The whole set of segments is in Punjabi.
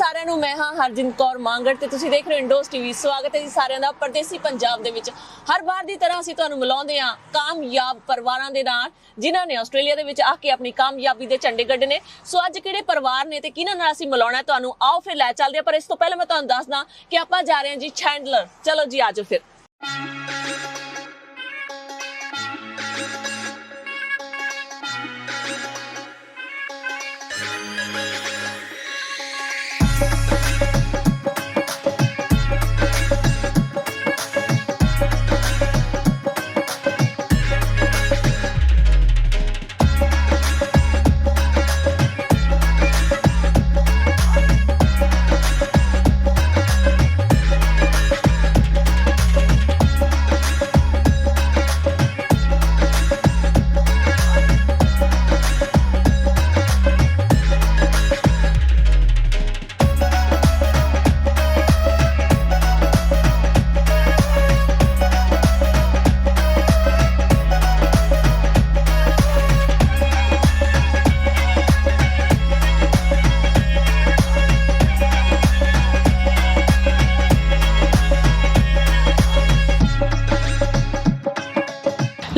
ਸਾਰਿਆਂ ਨੂੰ ਮੈਂ ਹਾਂ ਹਰਜਿੰਦ ਕੌਰ ਮੰਗੜ ਤੇ ਤੁਸੀਂ ਦੇਖ ਰਹੇ ਹੋ ਇੰਡੋਸ ਟੀਵੀ। ਸਵਾਗਤ ਹੈ ਜੀ ਸਾਰਿਆਂ ਦਾ ਪਰਦੇਸੀ ਪੰਜਾਬ ਦੇ ਵਿੱਚ। ਹਰ ਵਾਰ ਦੀ ਤਰ੍ਹਾਂ ਅਸੀਂ ਤੁਹਾਨੂੰ ਮਿਲਾਉਂਦੇ ਹਾਂ ਕਾਮਯਾਬ ਪਰਿਵਾਰਾਂ ਦੇ ਨਾਲ ਜਿਨ੍ਹਾਂ ਨੇ ਆਸਟ੍ਰੇਲੀਆ ਦੇ ਵਿੱਚ ਆ ਕੇ ਆਪਣੀ ਕਾਮਯਾਬੀ ਦੇ ਝੰਡੇ ਗੱਡੇ ਨੇ। ਸੋ ਅੱਜ ਕਿਹੜੇ ਪਰਿਵਾਰ ਨੇ ਤੇ ਕਿਹਨਾਂ ਨਾਲ ਅਸੀਂ ਮਿਲਾਉਣਾ ਤੁਹਾਨੂੰ, ਆਓ ਫਿਰ ਲੈ ਚੱਲਦੇ ਹਾਂ। ਪਰ ਇਸ ਤੋਂ ਪਹਿਲਾਂ ਮੈਂ ਤੁਹਾਨੂੰ ਦੱਸਦਾ ਕਿ ਆਪਾਂ ਜਾ ਰਹੇ ਹਾਂ ਜੀ ਚੈਂਡਲਰ। ਚਲੋ ਜੀ ਆਜੋ ਫਿਰ।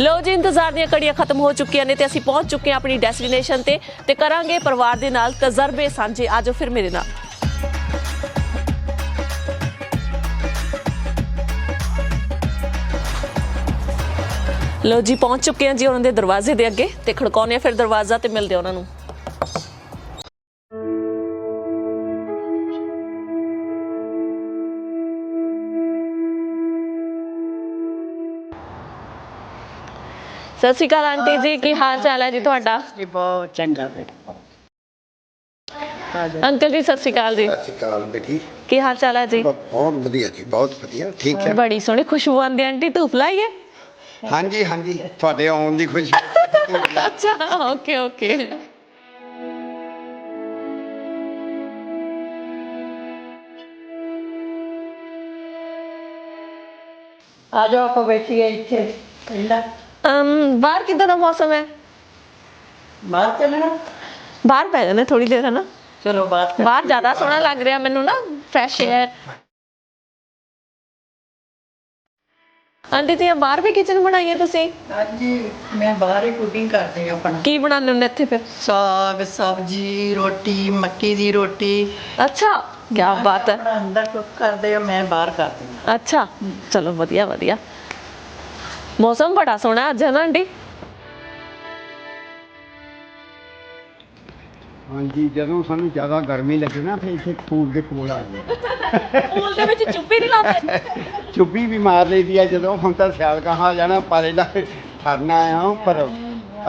लो जी इंतजार ਦੀਆਂ ਘੜੀਆਂ ਖਤਮ ਹੋ ਚੁੱਕੀਆਂ ਨੇ ਤੇ ਅਸੀਂ ਪਹੁੰਚ ਚੁੱਕੇ ਹਾਂ ਆਪਣੀ ਡੈਸਟੀਨੇਸ਼ਨ ਤੇ ਕਰਾਂਗੇ ਪਰਿਵਾਰ ਦੇ ਨਾਲ ਤਜਰਬੇ ਸਾਂਝੇ। ਆਜੋ ਫਿਰ ਮੇਰੇ ਨਾਲ। लो जी पहुंच चुके हैं जी उन्होंने दरवाजे ਦੇ ਅੱਗੇ ਤੇ ਖੜਕਾਉਨੇ ਫਿਰ ਦਰਵਾਜ਼ਾ ਤੇ ਮਿਲਦੇ ਉਹਨਾਂ ਨੂੰ। सत श्री अकाल आंटी जी, की हाल चाल है जी तुहाडा? जी बहुत चंगा अंकल जी सत श्री अकाल जी। सत श्री अकाल बेटी, की हाल चाल है जी? बहुत वधिया जी, बहुत वधिया, ठीक है। बड़ी सोहनी खुशबू आंदी आंटी, धूप लाई है? हाँ जी हाँ जी, थोड़े आउण दी खुशी। अच्छा ओके ओके। आ जाओ आप बैठिए इतने ठंडा। बाहर कितना दा मौसम है? बाहर चलना? बाहर पै जाने थोड़ी देर है ना। चलो बात बाहर ज्यादा सोहना लग रहा मैनू ना, फ्रैश एयर। आंटी जी बाहर भी किचन बनाई है तुसी? हाँ जी, मैं बाहर ही कुकिंग करती हूँ अपना। की बनाने हुंदे इत्थे फिर? साग सब्जी रोटी मक्की दी रोटी। अच्छा क्या बात है। अपना अंदर कुक करते हो, मैं बाहर करती हूँ। अच्छा चलो वधिया वधिया। मौसम बड़ा सोहना अज है ना आंटी? हाँ जी, ਜਦੋਂ ਸਾਨੂੰ ਜ਼ਿਆਦਾ ਗਰਮੀ ਲੱਗੇ ਨਾ ਫਿਰ ਇੱਥੇ ਪੂਲ ਦੇ ਕੋਲ ਆ ਜਾਈਏ। ਪੂਲ ਦੇ ਵਿੱਚ ਚੁੱਪੀ ਨਹੀਂ ਲਾਉਂਦੇ? ਚੁੱਭੀ ਵੀ ਮਾਰ ਲਈਦੀ ਆ ਜਦੋਂ ਹੁਣ ਤਾਂ ਸਿਆਲ ਕਹਾ ਜਾਣਾ ਪਰ ਇਹਦਾ ਠਰਨਾ ਆ ਪਰ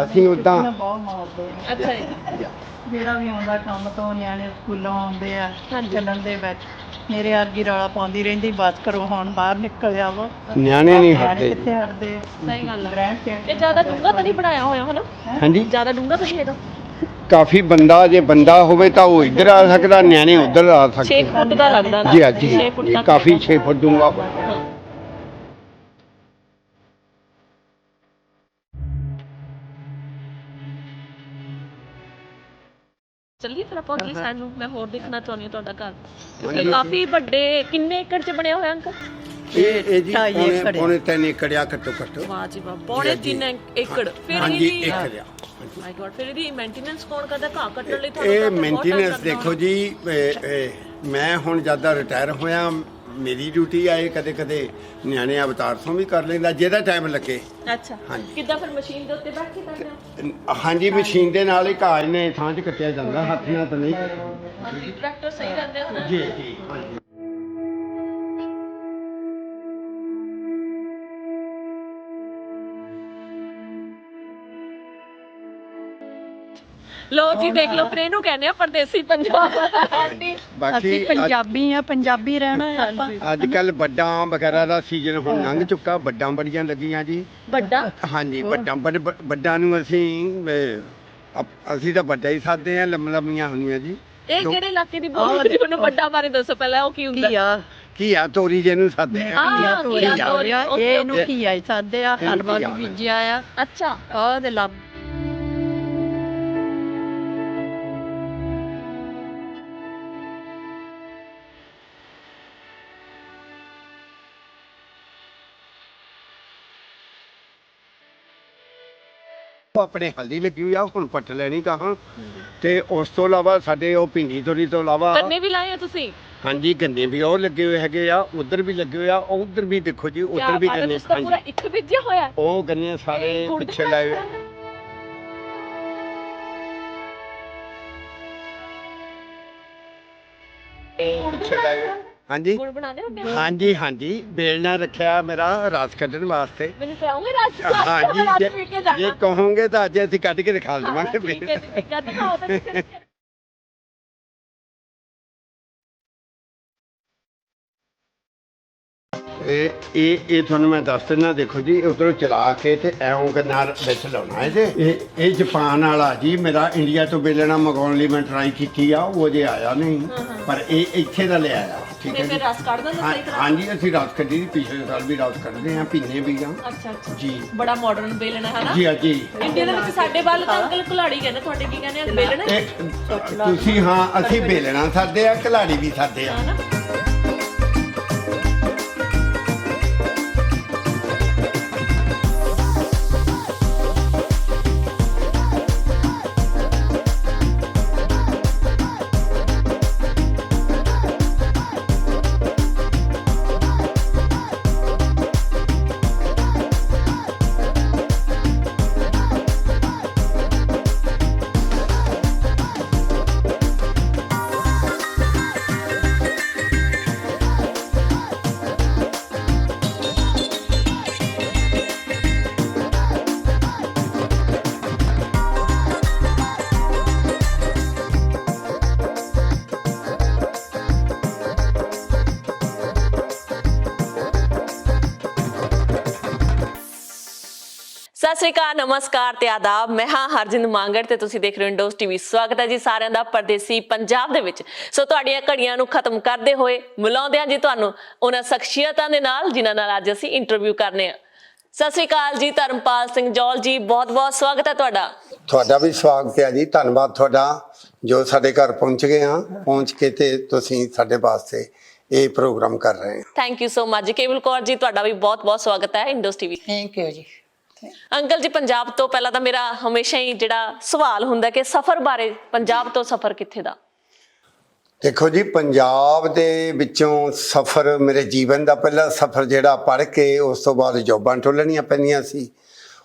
ਅਸੀਂ ਉਦਾਂ ਮੈਂ ਬਹੁਤ ਮਾਰਦੇ ਆ। ਅੱਛਾ ਜੀ। ਜਿਹੜਾ ਵੀ ਆਉਂਦਾ ਕੰਮ ਤੋਂ ਨਿਆਣੇ ਸਕੂਲੋਂ ਆਉਂਦੇ ਆ ਚੱਲਣ ਦੇ ਵਿੱਚ ਮੇਰੇ ਵਰਗੀ ਰੌਲਾ ਪਾਉਂਦੀ ਰਹਿੰਦੀ, ਬਸ ਕਰੋ ਹੁਣ ਬਾਹਰ ਨਿਕਲ ਜਾਵੋ। ਨਿਆਣੇ ਨਹੀਂ ਨਿਆਣੇ ਹਟਦੇ। ਕਿੱਥੇ ਹਟਦੇ? ਸਹੀ ਗੱਲ ਹੈ। ਰਹਿਣ ਸਹਿਣ ਇਹ ਜ਼ਿਆਦਾ ਡੂੰਘਾ ਤਾਂ ਨਹੀਂ ਬਣਾਇਆ ਹੋਇਆ ਹਨਾ? ਹਾਂਜੀ, ਜ਼ਿਆਦਾ ਡੂੰਘਾ ਤਾਂ ਨਹੀਂ ਹੈਗਾ। ਕਾਫੀ ਬੰਦਾ ਜੇ ਬੰਦਾ ਹੋਵੇ ਤਾਂ ਉਹ ਇੱਧਰ ਆ ਸਕਦਾ, ਨਿਆਣੇ ਉੱਧਰ ਆ 6 ਸਕਦੇ। ਫੁੱਟ ਦਾ ਲੱਗਦਾ ਨਾ। ਜੀ ਅੱਜ 6 ਫੁੱਟ ਤੱਕ ਕਾਫੀ 6 ਫੁੱਟ ਦੂੰਗਾ। ਚੱਲੀਏ ਫਿਰ ਆਪਾਂ ਅਗਲੀ ਸਾਈਡ ਨੂੰ। ਮੈਂ ਹੋਰ ਦੇਖਣਾ ਚਾਹੁੰਦੀ ਹਾਂ ਤੁਹਾਡਾ ਘਰ, ਕਿਉਂਕਿ ਕਾਫੀ ਵੱਡੇ। ਕਿੰਨੇ ਏਕੜ 'ਚ ਬਣਿਆ ਹੋਇਆ ਅੰਕਲ? ਇਹ ਜੀ ਢਾਈ ਏਕੜ ਆ। ਪੌਣੇ 3 ਏਕੜ ਆ ਘੱਟੋ ਘੱਟ। ਵਾਹ ਜੀ ਵਾਹ, ਪੌਣੇ 3 ਏਕੜ। ਫਿਰ ਹਾਂਜੀ ਇਹਦੀ ਏਕੜ ਆ। ਮਾਈ ਗॉड, ਫਿਰ ਇਹਦੀ ਮੇਨਟੇਨੈਂਸ ਕੌਣ ਕਰਦਾ? ਘਾਹ ਕੱਟਣ ਲਈ ਇਹ ਤਾਂ ਬਹੁਤ time ਮੇਨਟੇਨੈਂਸ ਲੱਗਦਾ ਦੇਖੋ ਹੋਣਾ। ਜੀ, ਮੈਂ ਹੁਣ ਜਿਆਦਾ ਰਿਟਾਇਰ ਹੋਇਆ, ਮੇਰੀ ਡਿਊਟੀ ਆਏ ਕਦੇ ਕਦੇ ਨਿਆਣੇ ਅਵਤਾਰ ਤੋਂ ਵੀ ਕਰ ਲੈਂਦਾ ਜਿਹਦਾ ਟਾਈਮ ਲੱਗੇ। ਅੱਛਾ ਹਾਂਜੀ। ਕਿੱਦਾਂ ਫਿਰ ਮਸ਼ੀਨ ਦੇ ਉੱਤੇ ਬੈਠ ਕੇ ਕਰਦੇ ਹੋ? ਹਾਂਜੀ, ਮਸ਼ੀਨ ਦੇ ਨਾਲ ਹੀ ਘਾਹ ਨੇ ਥਾਂ 'ਚ ਕੱਟਿਆ ਜਾਂਦਾ, ਹੱਥ ਨਾਲ ਤਾਂ ਨਹੀਂ। ਹਾਂਜੀ ਟਰੈਕਟਰ ਸਹੀ ਰਹਿੰਦੇ ਆ। ਜੀ ਜੀ ਹਾਂਜੀ। ਲੋ ਜੀ ਦੇਖ ਲਓ, ਫਿਰ ਇਹਨੂੰ ਕਹਿੰਦੇ ਆ ਪਰਦੇਸੀ ਪੰਜਾਬ। ਆਂਟੀ ਬਾਕੀ ਅਸੀਂ ਪੰਜਾਬੀ ਆ, ਪੰਜਾਬੀ ਰਹਿਣਾ ਹੈ ਆਪਾਂ। ਅੱਜ ਕੱਲ ਵੱਡਾਂ ਵਗੈਰਾ ਦਾ ਸੀਜ਼ਨ ਹੁਣ ਲੰਘ ਚੁੱਕਾ, ਵੱਡਾਂ ਬੜੀਆਂ ਲੱਗੀਆਂ ਜੀ। ਵੱਡਾ ਹਾਂਜੀ, ਵੱਡਾਂ ਨੂੰ ਅਸੀਂ ਤਾਂ ਵੱਡਾ ਹੀ ਸਾਦੇ ਆ, ਲੰਮੀਆਂ ਹੁੰਦੀਆਂ ਜੀ। ਇਹ ਕਿਹੜੇ ਇਲਾਕੇ ਦੀ ਬੋਲੀ? ਮੈਨੂੰ ਵੱਡਾ ਬਾਰੇ ਦੱਸੋ ਪਹਿਲਾਂ, ਉਹ ਕੀ ਹੁੰਦਾ? ਘੀਆ ਤੋਰੀ ਜਿਹਨੂੰ ਸਾਦੇ ਆ। ਹਾਂ ਤੋਰੀਆ ਤੋਰੀਆ, ਇਹਨੂੰ ਘੀਆ ਹੀ ਸਾਦੇ ਆ। ਹਲਵਾ ਵੀ ਬੀਜਿਆ ਆ। ਅੱਛਾ ਉਹਦੇ ਲੱਭ ਉਹ ਆਪਣੇ ਹਲਦੀ ਲੱਗੀ ਹੋਈ ਆ, ਹੁਣ ਪੱਟ ਲੈਣੀ ਕਹਾਂ। ਤੇ ਉਸ ਤੋਂ ਇਲਾਵਾ ਸਾਡੇ ਉਹ ਭਿੰਡੀ ਤੋਰੀ ਤੋਂ ਇਲਾਵਾ ਗੰਨੇ ਵੀ ਲਾਏ ਆ ਤੁਸੀਂ? ਹਾਂਜੀ, ਗੰਨੇ ਵੀ ਉਹ ਲੱਗੇ ਹੋਏ ਹੈਗੇ ਆ, ਉਧਰ ਵੀ ਲੱਗੇ ਹੋਏ ਆ, ਉਧਰ ਵੀ ਦੇਖੋ ਜੀ, ਉਧਰ ਵੀ ਗੰਨੇ। ਤੁਸੀਂ ਤਾਂ ਪੂਰਾ ਇੱਕ ਬੀਜਿਆ ਹੋਇਆ। ਉਹ ਗੰਨੇ ਸਾਰੇ ਪਿੱਛੇ ਲਾਏ ਹੋਏ। ਪਿੱਛੇ ਲਾਏ ਹੋਏ। ਹਾਂਜੀ ਗੁੜ ਬਣਾਉਂਦੇ ਹੋ? ਹਾਂਜੀ ਹਾਂਜੀ, ਬੇਲਣਾ ਰੱਖਿਆ ਮੇਰਾ ਰਸ ਕੱਢਣ ਵਾਸਤੇ। ਮੈਨੂੰ ਪਿਆਉਂਗੇ ਰਾਤ ਹਾਂਜੀ, ਜਾਣਾ। ਜੇ ਕਹੋਗੇ ਤਾਂ ਅੱਜ ਅਸੀਂ ਕੱਢ ਕੇ ਦਿਖਾ ਦੇਵਾਂਗੇ। ਠੀਕ ਹੈ ਜੀ, ਕਦ ਦਿਖਾਓ ਤਾਂ ਤੁਸੀਂ। ਇਹ ਤੁਹਾਨੂੰ ਮੈਂ ਦੱਸ ਦਿੰਦਾ, ਦੇਖੋ ਜੀ, ਉਧਰੋਂ ਚਲਾ ਕੇ ਤੇ ਐਉਂ ਗੰਨਾ ਵਿੱਚ ਲਾਉਣਾ ਹੈ ਜੇ। ਇਹ ਜਾਪਾਨ ਵਾਲਾ ਜੀ, ਮੇਰਾ ਇੰਡੀਆ ਤੋਂ ਬੇਲਣਾ ਮੰਗਾਉਣ ਲਈ ਮੈਂ ਟਰਾਈ ਕੀਤੀ ਆ, ਉਹ ਜੇ ਆਇਆ ਨਹੀਂ, ਪਰ ਇਹ ਇੱਥੇ ਦਾ ਲਿਆ ਆ। ਠੀਕ ਹੈ ਫਿਰ ਜੀ। ਰਸ ਕੱਢ ਦਿੰਦੇ ਸਹੀ ਤਰ੍ਹਾਂ? ਹਾਂਜੀ, ਅਸੀਂ ਰਸ ਕੱਢੀ ਦੀ, ਪਿਛਲੇ ਸਾਲ ਵੀ ਰਸ ਕੱਢਦੇ ਹਾਂ, ਪੀਨੇ ਵੀ ਆ। ਅੱਛਾ ਅੱਛਾ ਜੀ, ਬੜਾ ਮਾਡਰਨ ਬੇਲਣਾ ਹੈ ਨਾ? ਜੀ ਜੀ। ਇੰਡੀਆ ਦੇ ਵਿੱਚ ਸਾਡੇ ਵੱਲ ਤਾਂ ਅੰਕਲ ਕੁਲਾੜੀ ਕਹਿੰਦੇ, ਤੁਹਾਡੇ ਕੀ ਕਹਿੰਦੇ ਆ? ਬੇਲਣਾ? ਤੁਸੀਂ ਹਾਂ, ਅਸੀਂ ਬੇਲਣਾ ਸਾਡੇ ਆ, ਕਲਾੜੀ ਵੀ ਸਾਡੇ ਆ। ਨਾ ਸਤਿ ਸ੍ਰੀ ਅਕਾਲ, ਨਮਸਕਾਰ ਤੇ ਆਦਾਬ। ਮੈਂ ਹਾਂ ਹਰਜਿੰਦ ਮੰਗੜ ਤੇ ਤੁਸੀਂ ਦੇਖ ਰਹੇ ਹੋ ਇੰਡੋਜ਼ ਟੀਵੀ। ਸਵਾਗਤ ਹੈ ਜੀ ਸਾਰਿਆਂ ਦਾ ਪਰਦੇਸੀ ਪੰਜਾਬ ਦੇ ਵਿੱਚ। ਸੋ ਤੁਹਾਡੀਆਂ ਘੜੀਆਂ ਨੂੰ ਖਤਮ ਕਰਦੇ ਹੋਏ ਮਿਲਾਉਂਦੇ ਹਾਂ ਜੀ ਤੁਹਾਨੂੰ ਉਹਨਾਂ ਸ਼ਖਸੀਅਤਾਂ ਦੇ ਨਾਲ ਜਿਨ੍ਹਾਂ ਨਾਲ ਅੱਜ ਅਸੀਂ ਇੰਟਰਵਿਊ ਕਰਨੇ ਆ। ਸਤਿ ਸ੍ਰੀ ਅਕਾਲ ਜੀ, ਧਰਮਪਾਲ ਸਿੰਘ ਜੌਲ ਜੀ, ਬਹੁਤ-ਬਹੁਤ ਸਵਾਗਤ ਹੈ ਤੁਹਾਡਾ। ਤੁਹਾਡਾ ਵੀ ਸਵਾਗਤ ਹੈ ਜੀ, ਧੰਨਵਾਦ ਤੁਹਾਡਾ ਜੋ ਸਾਡੇ ਘਰ ਪਹੁੰਚ ਗਏ ਆ, ਪਹੁੰਚ ਕੇ ਤੇ ਤੁਸੀਂ ਸਾਡੇ ਵਾਸਤੇ ਇਹ ਪ੍ਰੋਗਰਾਮ ਕਰ ਰਹੇ ਹੋ। ਥੈਂਕ ਯੂ ਸੋ ਮਚ ਜੀ। ਕੇਵਲ ਕੌਰ ਜੀ, ਤੁਹਾਡਾ ਵੀ ਬਹੁਤ-ਬਹੁਤ ਸਵਾਗਤ ਹੈ ਇੰਡੋਜ਼ ਟੀਵੀ। ਥੈਂਕ ਯੂ ਜੀ। ਅੰਕਲ ਜੀ, ਪੰਜਾਬ ਤੋਂ ਪਹਿਲਾਂ ਤਾਂ ਮੇਰਾ ਹਮੇਸ਼ਾ ਹੀ ਜਿਹੜਾ ਸਵਾਲ ਹੁੰਦਾ ਕਿ ਸਫ਼ਰ ਬਾਰੇ, ਪੰਜਾਬ ਤੋਂ ਸਫ਼ਰ ਕਿੱਥੇ ਦਾ? ਦੇਖੋ ਜੀ, ਪੰਜਾਬ ਦੇ ਵਿੱਚੋਂ ਸਫ਼ਰ, ਮੇਰੇ ਜੀਵਨ ਦਾ ਪਹਿਲਾ ਸਫ਼ਰ ਜਿਹੜਾ ਪੜ੍ਹ ਕੇ ਉਸ ਤੋਂ ਬਾਅਦ ਜੋਬਾਂ ਟੋਲਣੀਆਂ ਪੈਂਦੀਆਂ ਸੀ।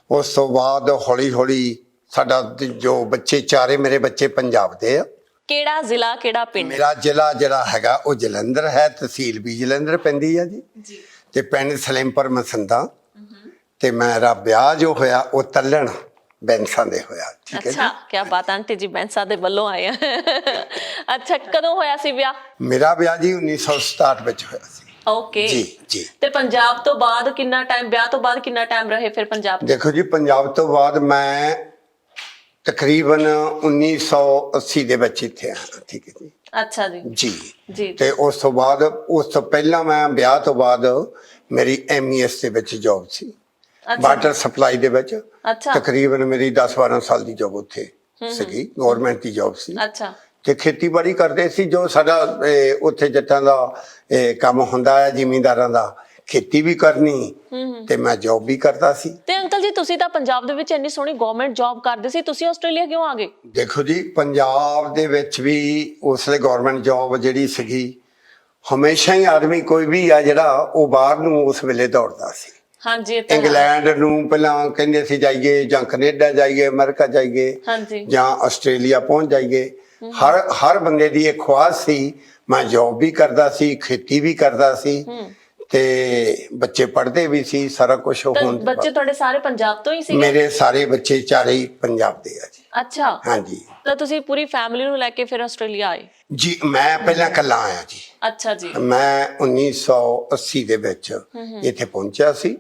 ਉਸ ਤੋਂ ਬਾਅਦ ਹੌਲੀ ਹੌਲੀ ਸਾਡਾ ਜੋ ਬੱਚੇ ਚਾਰੇ ਮੇਰੇ ਬੱਚੇ ਪੰਜਾਬ ਦੇ ਆ। ਕਿਹੜਾ ਜ਼ਿਲ੍ਹਾ, ਕਿਹੜਾ ਪਿੰਡ? ਮੇਰਾ ਜ਼ਿਲ੍ਹਾ ਜਿਹੜਾ ਹੈਗਾ ਉਹ ਜਲੰਧਰ ਹੈ, ਤਹਿਸੀਲ ਵੀ ਜਲੰਧਰ ਪੈਂਦੀ ਆ ਜੀ, ਤੇ ਪਿੰਡ ਸਲੇਮਪੁਰ ਮਸੰਦਾ। ਤੇ ਮੇਰਾ ਵਿਆਹ ਜੋ ਹੋਇਆ ਉਹ ਤੱਲਣ ਬੈਂਸਾਂ ਦੇ ਹੋਇਆ। ਠੀਕ ਹੈ ਅੱਛਾ, ਕੀ ਬਾਤ। ਆਂਟੀ ਜੀ ਬੈਂਸਾ ਦੇ ਵੱਲੋਂ ਆਏ ਆ। ਅੱਛਾ, ਕਦੋਂ ਹੋਇਆ ਸੀ ਵਿਆਹ? ਮੇਰਾ ਵਿਆਹ ਜੀ 1967 ਵਿੱਚ ਹੋਇਆ ਸੀ। ਓਕੇ ਜੀ ਜੀ। ਤੇ ਪੰਜਾਬ ਤੋਂ ਬਾਅਦ ਕਿੰਨਾ ਟਾਈਮ, ਵਿਆਹ ਤੋਂ ਬਾਅਦ ਕਿੰਨਾ ਟਾਈਮ ਰਹੇ ਫਿਰ ਪੰਜਾਬ? ਦੇਖੋ ਜੀ, ਪੰਜਾਬ ਤੋਂ ਬਾਅਦ ਮੈਂ ਤਕਰੀਬਨ 1980 ਦੇ ਵਿੱਚ ਇੱਥੇ ਆਇਆ। ਠੀਕ ਹੈ ਜੀ। ਅੱਛਾ ਜੀ ਜੀ ਜੀ। ਤੇ ਉਸ ਤੋਂ ਬਾਅਦ, ਉਸ ਤੋਂ ਪਹਿਲਾਂ ਮੈਂ ਵਿਆਹ ਤੋਂ ਬਾਅਦ ਮੇਰੀ MES ਦੇ ਵਿੱਚ ਜੌਬ ਸੀ, ਵਾਟਰ ਸਪਲਾਈ ਦੇ ਵਿੱਚ। ਅੱਛਾ। ਤਕਰੀਬਨ ਮੇਰੀ 10-12 ਸਾਲ ਦੀ ਜੌਬ ਉੱਥੇ ਸੀਗੀ, ਗਵਰਨਮੈਂਟ ਦੀ ਜੌਬ ਸੀ। ਅੱਛਾ। ਤੇ ਖੇਤੀਬਾੜੀ ਕਰਦੇ ਸੀ, ਜੋ ਸਾਡਾ ਉੱਥੇ ਜੱਟਾਂ ਦਾ ਕੰਮ ਹੁੰਦਾ ਹੈ, ਜ਼ਿਮੀਂਦਾਰਾਂ ਦਾ, ਖੇਤੀ ਵੀ ਕਰਨੀ ਤੇ ਮੈਂ ਜੌਬ ਵੀ ਕਰਦਾ ਸੀ। ਤੇ ਅੰਕਲ ਜੀ, ਤੁਸੀਂ ਤਾਂ ਪੰਜਾਬ ਦੇ ਵਿੱਚ ਇੰਨੀ ਸੋਹਣੀ ਗਵਰਨਮੈਂਟ ਜੌਬ ਕਰਦੇ ਸੀ, ਤੁਸੀਂ ਆਸਟ੍ਰੇਲੀਆ ਕਿਉਂ ਆ ਗਏ? ਦੇਖੋ ਜੀ, ਪੰਜਾਬ ਦੇ ਵਿੱਚ ਵੀ ਉਸਲੇ ਗਵਰਨਮੈਂਟ ਜੌਬ ਜਿਹੜੀ ਸੀਗੀ, ਹਮੇਸ਼ਾ ਹੀ ਆਦਮੀ ਕੋਈ ਵੀ ਆ ਜਿਹੜਾ ਉਹ ਬਾਹਰ ਨੂੰ ਉਸ ਵੇਲੇ ਦੌੜਦਾ ਸੀ। ਹਾਂਜੀ, ਇਹ ਤਾਂ ਹੈ। ਇੰਗਲੈਂਡ ਨੂੰ ਪਹਿਲਾਂ ਕਹਿੰਦੇ ਸੀ ਜਾਈਏ, ਜਾਂ ਕੈਨੇਡਾ ਜਾਈਏ, ਅਮਰੀਕਾ ਜਾਈਏ, ਹਾਂਜੀ, ਜਾਂ ਆਸਟ੍ਰੇਲੀਆ ਪਹੁੰਚ ਜਾਈਏ। ਹਰ ਬੰਦੇ ਦੀ ਇੱਕ ਖੁਆਇਸ਼ ਸੀ। ਮੈਂ ਜੌਬ ਵੀ ਕਰਦਾ ਸੀ, ਖੇਤੀ ਵੀ ਕਰਦਾ ਸੀ, ਤੇ ਬੱਚੇ ਪੜ੍ਹਦੇ ਵੀ ਸੀ, ਸਾਰਾ ਕੁਝ ਹੋਣ। ਬੱਚੇ ਤੁਹਾਡੇ ਸਾਰੇ ਪੰਜਾਬ ਤੋਂ ਹੀ ਸੀਗੇ? ਮੇਰੇ ਸਾਰੇ ਬੱਚੇ ਚਾਰੇ ਹੀ ਪੰਜਾਬ ਦੇ ਆ ਜੀ। ਅੱਛਾ। ਹਾਂਜੀ। ਤਾਂ ਤੁਸੀਂ ਪੂਰੀ ਫੈਮਿਲੀ ਨੂੰ ਲੈ ਕੇ ਫਿਰ ਆਸਟ੍ਰੇਲੀਆ ਆਏ? ਜੀ, ਮੈਂ ਪਹਿਲਾਂ ਇਕੱਲਾ ਆਇਆ ਜੀ। ਅੱਛਾ ਜੀ। ਮੈਂ 1980 ਦੇ ਵਿੱਚ ਇੱਥੇ ਪਹੁੰਚਿਆ ਸੀ।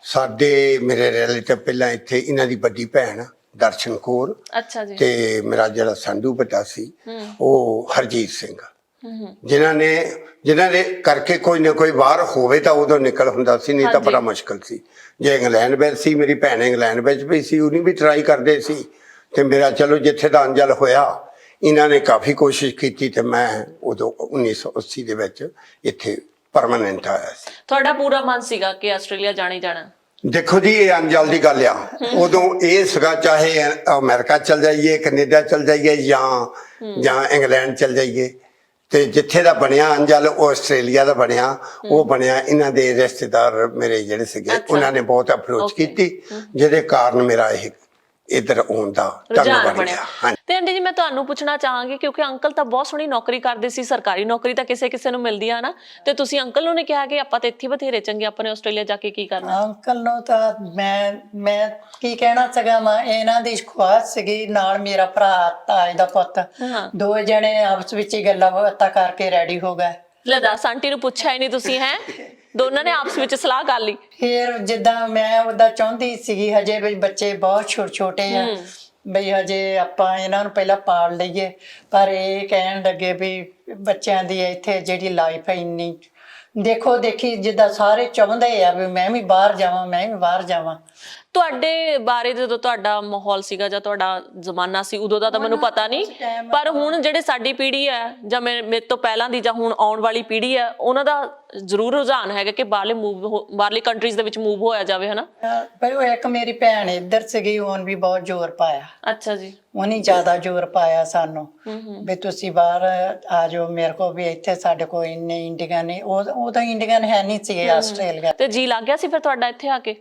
ਸਾਡੇ ਮੇਰੇ ਰਿਲੇਟਿਵ ਪਹਿਲਾਂ ਇੱਥੇ, ਇਹਨਾਂ ਦੀ ਵੱਡੀ ਭੈਣ ਦਰਸ਼ਨ ਕੌਰ, ਅੱਛਾ ਜੀ, ਤੇ ਮੇਰਾ ਜਿਹੜਾ ਸੰਧੂ ਵੱਡਾ ਸੀ ਉਹ ਹਰਜੀਤ ਸਿੰਘ, ਜਿਨ੍ਹਾਂ ਨੇ ਕਰਕੇ ਕੋਈ ਨਾ ਕੋਈ ਬਾਹਰ ਹੋਵੇ ਤਾਂ ਉਦੋਂ ਨਿਕਲ ਹੁੰਦਾ ਸੀ, ਨਹੀਂ ਤਾਂ ਬੜਾ ਮੁਸ਼ਕਲ ਸੀ। ਜੇ ਇੰਗਲੈਂਡ ਵਿੱਚ ਸੀ, ਮੇਰੀ ਭੈਣ ਇੰਗਲੈਂਡ ਵਿੱਚ ਵੀ ਸੀ, ਉਹਨੇ ਵੀ ਟਰਾਈ ਕਰਦੇ ਸੀ। ਤੇ ਮੇਰਾ ਚਲੋ ਜਿੱਥੇ ਦਾ ਅੰਜਲ ਹੋਇਆ, ਇਹਨਾਂ ਨੇ ਕਾਫੀ ਕੋਸ਼ਿਸ਼ ਕੀਤੀ ਤੇ ਮੈਂ ਉਦੋਂ 1980 ਦੇ ਵਿੱਚ ਇੱਥੇ ਪਰਮਾਨੈਂਟ ਆਇਆ ਸੀ। ਤੁਹਾਡਾ ਪੂਰਾ ਮਨ ਸੀਗਾ ਕਿ ਆਸਟ੍ਰੇਲੀਆ ਜਾਣਾ ਹੀ ਜਾਣਾ? ਦੇਖੋ ਜੀ, ਇਹ ਅਨਜਲ ਦੀ ਗੱਲ ਆ। ਉਦੋਂ ਇਹ ਸੀਗਾ ਚਾਹੇ ਅਮਰੀਕਾ ਚਲ ਜਾਈਏ, ਕੈਨੇਡਾ ਚਲ ਜਾਈਏ ਜਾਂ ਇੰਗਲੈਂਡ ਚਲ ਜਾਈਏ, ਤੇ ਜਿੱਥੇ ਦਾ ਬਣਿਆ ਅਨਜਲ ਉਹ ਆਸਟ੍ਰੇਲੀਆ ਦਾ ਬਣਿਆ। ਉਹ ਬਣਿਆ ਇਹਨਾਂ ਦੇ ਰਿਸ਼ਤੇਦਾਰ ਮੇਰੇ ਜਿਹੜੇ ਸੀਗੇ, ਉਹਨਾਂ ਨੇ ਬਹੁਤ ਅਪਰੋਚ ਕੀਤੀ, ਜਿਹਦੇ ਕਾਰਨ ਮੇਰਾ ਇਹ ਇੱਧਰ ਆਉਣ ਦਾ ਰੁਝਾਨ ਬਣ ਬਣਿਆ। ਗਿਆ। ਹਾਂਜੀ। ਤੇ ਆਂਟੀ ਜੀ, ਮੈਂ ਤੁਹਾਨੂੰ ਪੁੱਛਣਾ ਚਾਹਾਂਗੀ, ਕਿਉਂਕਿ ਅੰਕਲ ਤਾਂ ਬਹੁਤ ਸੋਹਣੀ ਨੌਕਰੀ ਕਰਦੇ ਸੀ, ਸਰਕਾਰੀ ਨੌਕਰੀ ਤਾਂ ਕਿਸੇ ਨੂੰ ਮਿਲਦੀ ਆ ਨਾ, ਤੇ ਤੁਸੀਂ ਅੰਕਲ ਨੂੰ ਨੇ ਕਿਹਾ ਕਿ ਆਪਾਂ ਤਾਂ ਇੱਥੇ ਬਥੇਰੇ ਚੰਗੇ, ਆਪਾਂ ਨੇ ਆਸਟ੍ਰੇਲੀਆ ਜਾ ਕੇ ਕੀ ਕਰਨਾ? ਅੰਕਲ ਨੂੰ ਤਾਂ ਮੈਂ ਕੀ ਕਹਿਣਾ ਸਗਾ ਮੈਂ, ਇਹਨਾਂ ਦੀ ਖੁਆਇਸ਼ ਸੀਗੀ, ਨਾਲ ਮੇਰਾ ਭਰਾ ਤਾਏ ਦਾ ਪੁੱਤ, ਦੋ ਜਣੇ ਆਪਸ ਵਿੱਚ ਹੀ ਗੱਲਾਂ ਬਾਤਾਂ ਕਰਕੇ ਰੈਡੀ ਹੋ ਗਏ। ਲੈ ਦੱਸ, ਆਂਟੀ ਨੂੰ ਪੁੱਛਿਆ ਹੀ ਨਹੀਂ ਤੁਸੀਂ? ਹੈ ਦੋਨਾਂ ਨੇ ਆਪਸ ਵਿੱਚ ਸਲਾਹ ਕਰ ਲਈ? ਫਿਰ ਜਿੱਦਾਂ ਮੈਂ ਉਹਦਾ ਚਾਹੁੰਦੀ ਸੀਗੀ, ਹਜੇ ਵੀ ਬੱਚੇ ਬਹੁਤ ਛੋਟੇ ਆ, ਬਈ ਹਜੇ ਆਪਾਂ ਇਹਨਾਂ ਨੂੰ ਪਹਿਲਾਂ ਪਾਲ ਲਈਏ, ਪਰ ਇਹ ਕਹਿਣ ਲੱਗੇ ਵੀ ਬੱਚਿਆਂ ਦੀ ਇੱਥੇ ਜਿਹੜੀ ਲਾਈਫ ਹੈ ਇੰਨੀ ਦੇਖੋ ਦੇਖੀ, ਜਿੱਦਾਂ ਸਾਰੇ ਚਾਹੁੰਦੇ ਆ ਵੀ ਮੈਂ ਵੀ ਬਾਹਰ ਜਾਵਾਂ। ਤੁਹਾਡੇ ਬਾਰੇ ਜਦੋਂ ਤੁਹਾਡਾ ਮਾਹੌਲ ਸੀਗਾ ਜਾਂ ਤੁਹਾਡਾ ਜ਼ਮਾਨਾ ਸੀ, ਉਦੋਂ ਦਾ ਤਾਂ ਮੈਨੂੰ ਪਤਾ ਨਹੀਂ, ਪਰ ਹੁਣ ਜਿਹੜੇ ਸਾਡੀ ਪੀੜ੍ਹੀ ਹੈ ਜਾਂ ਮੇਰੇ ਤੋਂ ਪਹਿਲਾਂ ਦੀ ਜਾਂ ਹੁਣ ਆਉਣ ਵਾਲੀ ਪੀੜ੍ਹੀ ਹੈ, ਉਹਨਾਂ ਦਾ ਜ਼ਰੂਰ ਰੁਝਾਨ ਹੈਗਾ ਕਿ ਬਾਹਰਲੀ ਕੰਟਰੀਜ਼ ਦੇ ਵਿੱਚ ਮੂਵ ਹੋਇਆ ਜਾਵੇ, ਹਨਾ? ਪਰ ਉਹ ਇੱਕ ਮੇਰੀ ਭੈਣ ਇੱਧਰ ਸੀਗੀ, ਉਹਨੇ ਵੀ ਬਹੁਤ ਜ਼ੋਰ ਪਾਇਆ। ਅੱਛਾ ਜੀ। ਉਹਨੇ ਜ਼ਿਆਦਾ ਜ਼ੋਰ ਪਾਇਆ ਸਾਨੂੰ ਵੀ ਤੁਸੀਂ ਬਾਹਰ ਆ ਜਾਓ ਮੇਰੇ ਕੋਲ, ਵੀ ਇੱਥੇ ਸਾਡੇ ਕੋਲ ਇੰਨੇ ਇੰਡੀਅਨ ਨੇ, ਉਹ ਤਾਂ ਇੰਡੀਅਨ ਹੈ ਨਹੀਂ ਸੀ ਆਸਟ੍ਰੇਲੀਆ। ਤੇ ਜੀ ਲੱਗ ਗਿਆ ਸੀ ਫਿਰ ਤੁਹਾਡਾ ਇੱਥੇ ਆ ਕੇ?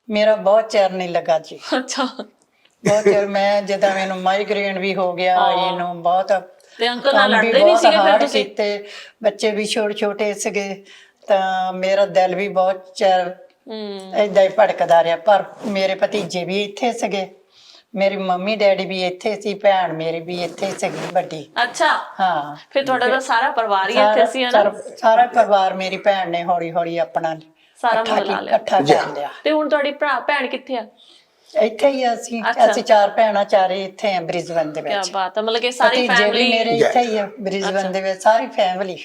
ਮੇਰਾ ਬਹੁਤ ਚਿਰ ਨਹੀਂ ਲੱਗਾ ਜੀ। ਅੱਛਾ। ਬਹੁਤ ਚਿਰ ਮੈਂ ਜਿੱਦਾਂ ਮੈਨੂੰ ਮਾਈਗ੍ਰੇਨ ਵੀ ਹੋ ਗਿਆ, ਇਹਨੂੰ ਬਹੁਤ ਤੇ ਅੰਕਲ ਨਾਲ ਲੜਦੇ ਨਹੀਂ ਸੀਗੇ ਫਿਰ ਤੁਸੀਂ? ਤੇ ਬੱਚੇ ਵੀ ਛੋਟੇ ਸੀਗੇ, ਤਾਂ ਮੇਰਾ ਦਿਲ ਵੀ ਬਹੁਤ ਚਿਰ ਏਦਾਂ ਹੀ ਭੜਕਦਾ ਰਿਹਾ। ਪਰ ਮੇਰੇ ਭਤੀਜੇ ਵੀ ਇੱਥੇ ਸੀਗੇ, ਮੇਰੀ ਮੰਮੀ ਡੈਡੀ ਵੀ ਇੱਥੇ ਸੀ, ਭੈਣ ਮੇਰੀ ਵੀ ਇੱਥੇ ਸੀਗੀ ਵੱਡੀ। ਅੱਛਾ। ਹਾਂ, ਫਿਰ ਤੁਹਾਡਾ ਤਾਂ ਸਾਰਾ ਪਰਿਵਾਰ ਹੀ ਇੱਥੇ ਸੀ, ਹਨਾ? ਸਾਰਾ ਪਰਿਵਾਰ, ਮੇਰੀ ਭੈਣ ਨੇ ਹੌਲੀ ਹੌਲੀ ਆਪਣਾ ਸਾਰਾ ਮਿਲਾ ਲਿਆ, ਇਕੱਠਾ ਕਰ ਲਿਆ। ਤੇ ਹੁਣ ਤੁਹਾਡੀ ਭੈਣ ਕਿੱਥੇ ਆ? ਇੱਥੇ ਹੀ ਅਸੀਂ ਚਾਰ ਭੈਣਾਂ ਚਾਰੇ ਇੱਥੇ ਆ ਬ੍ਰਿਸਬਨ ਦੇ ਵਿੱਚ। ਕੀ ਬਾਤ ਹੈ, ਮਤਲਬ ਕਿ ਸਾਰੀ ਭਤੀਜੇ ਵੀ ਫੈਮਿਲੀ ਮੇਰੇ ਇੱਥੇ ਹੀ ਆ ਬ੍ਰਿਸਬਨ ਦੇ ਵਿੱਚ, ਸਾਰੀ ਫੈਮਿਲੀ,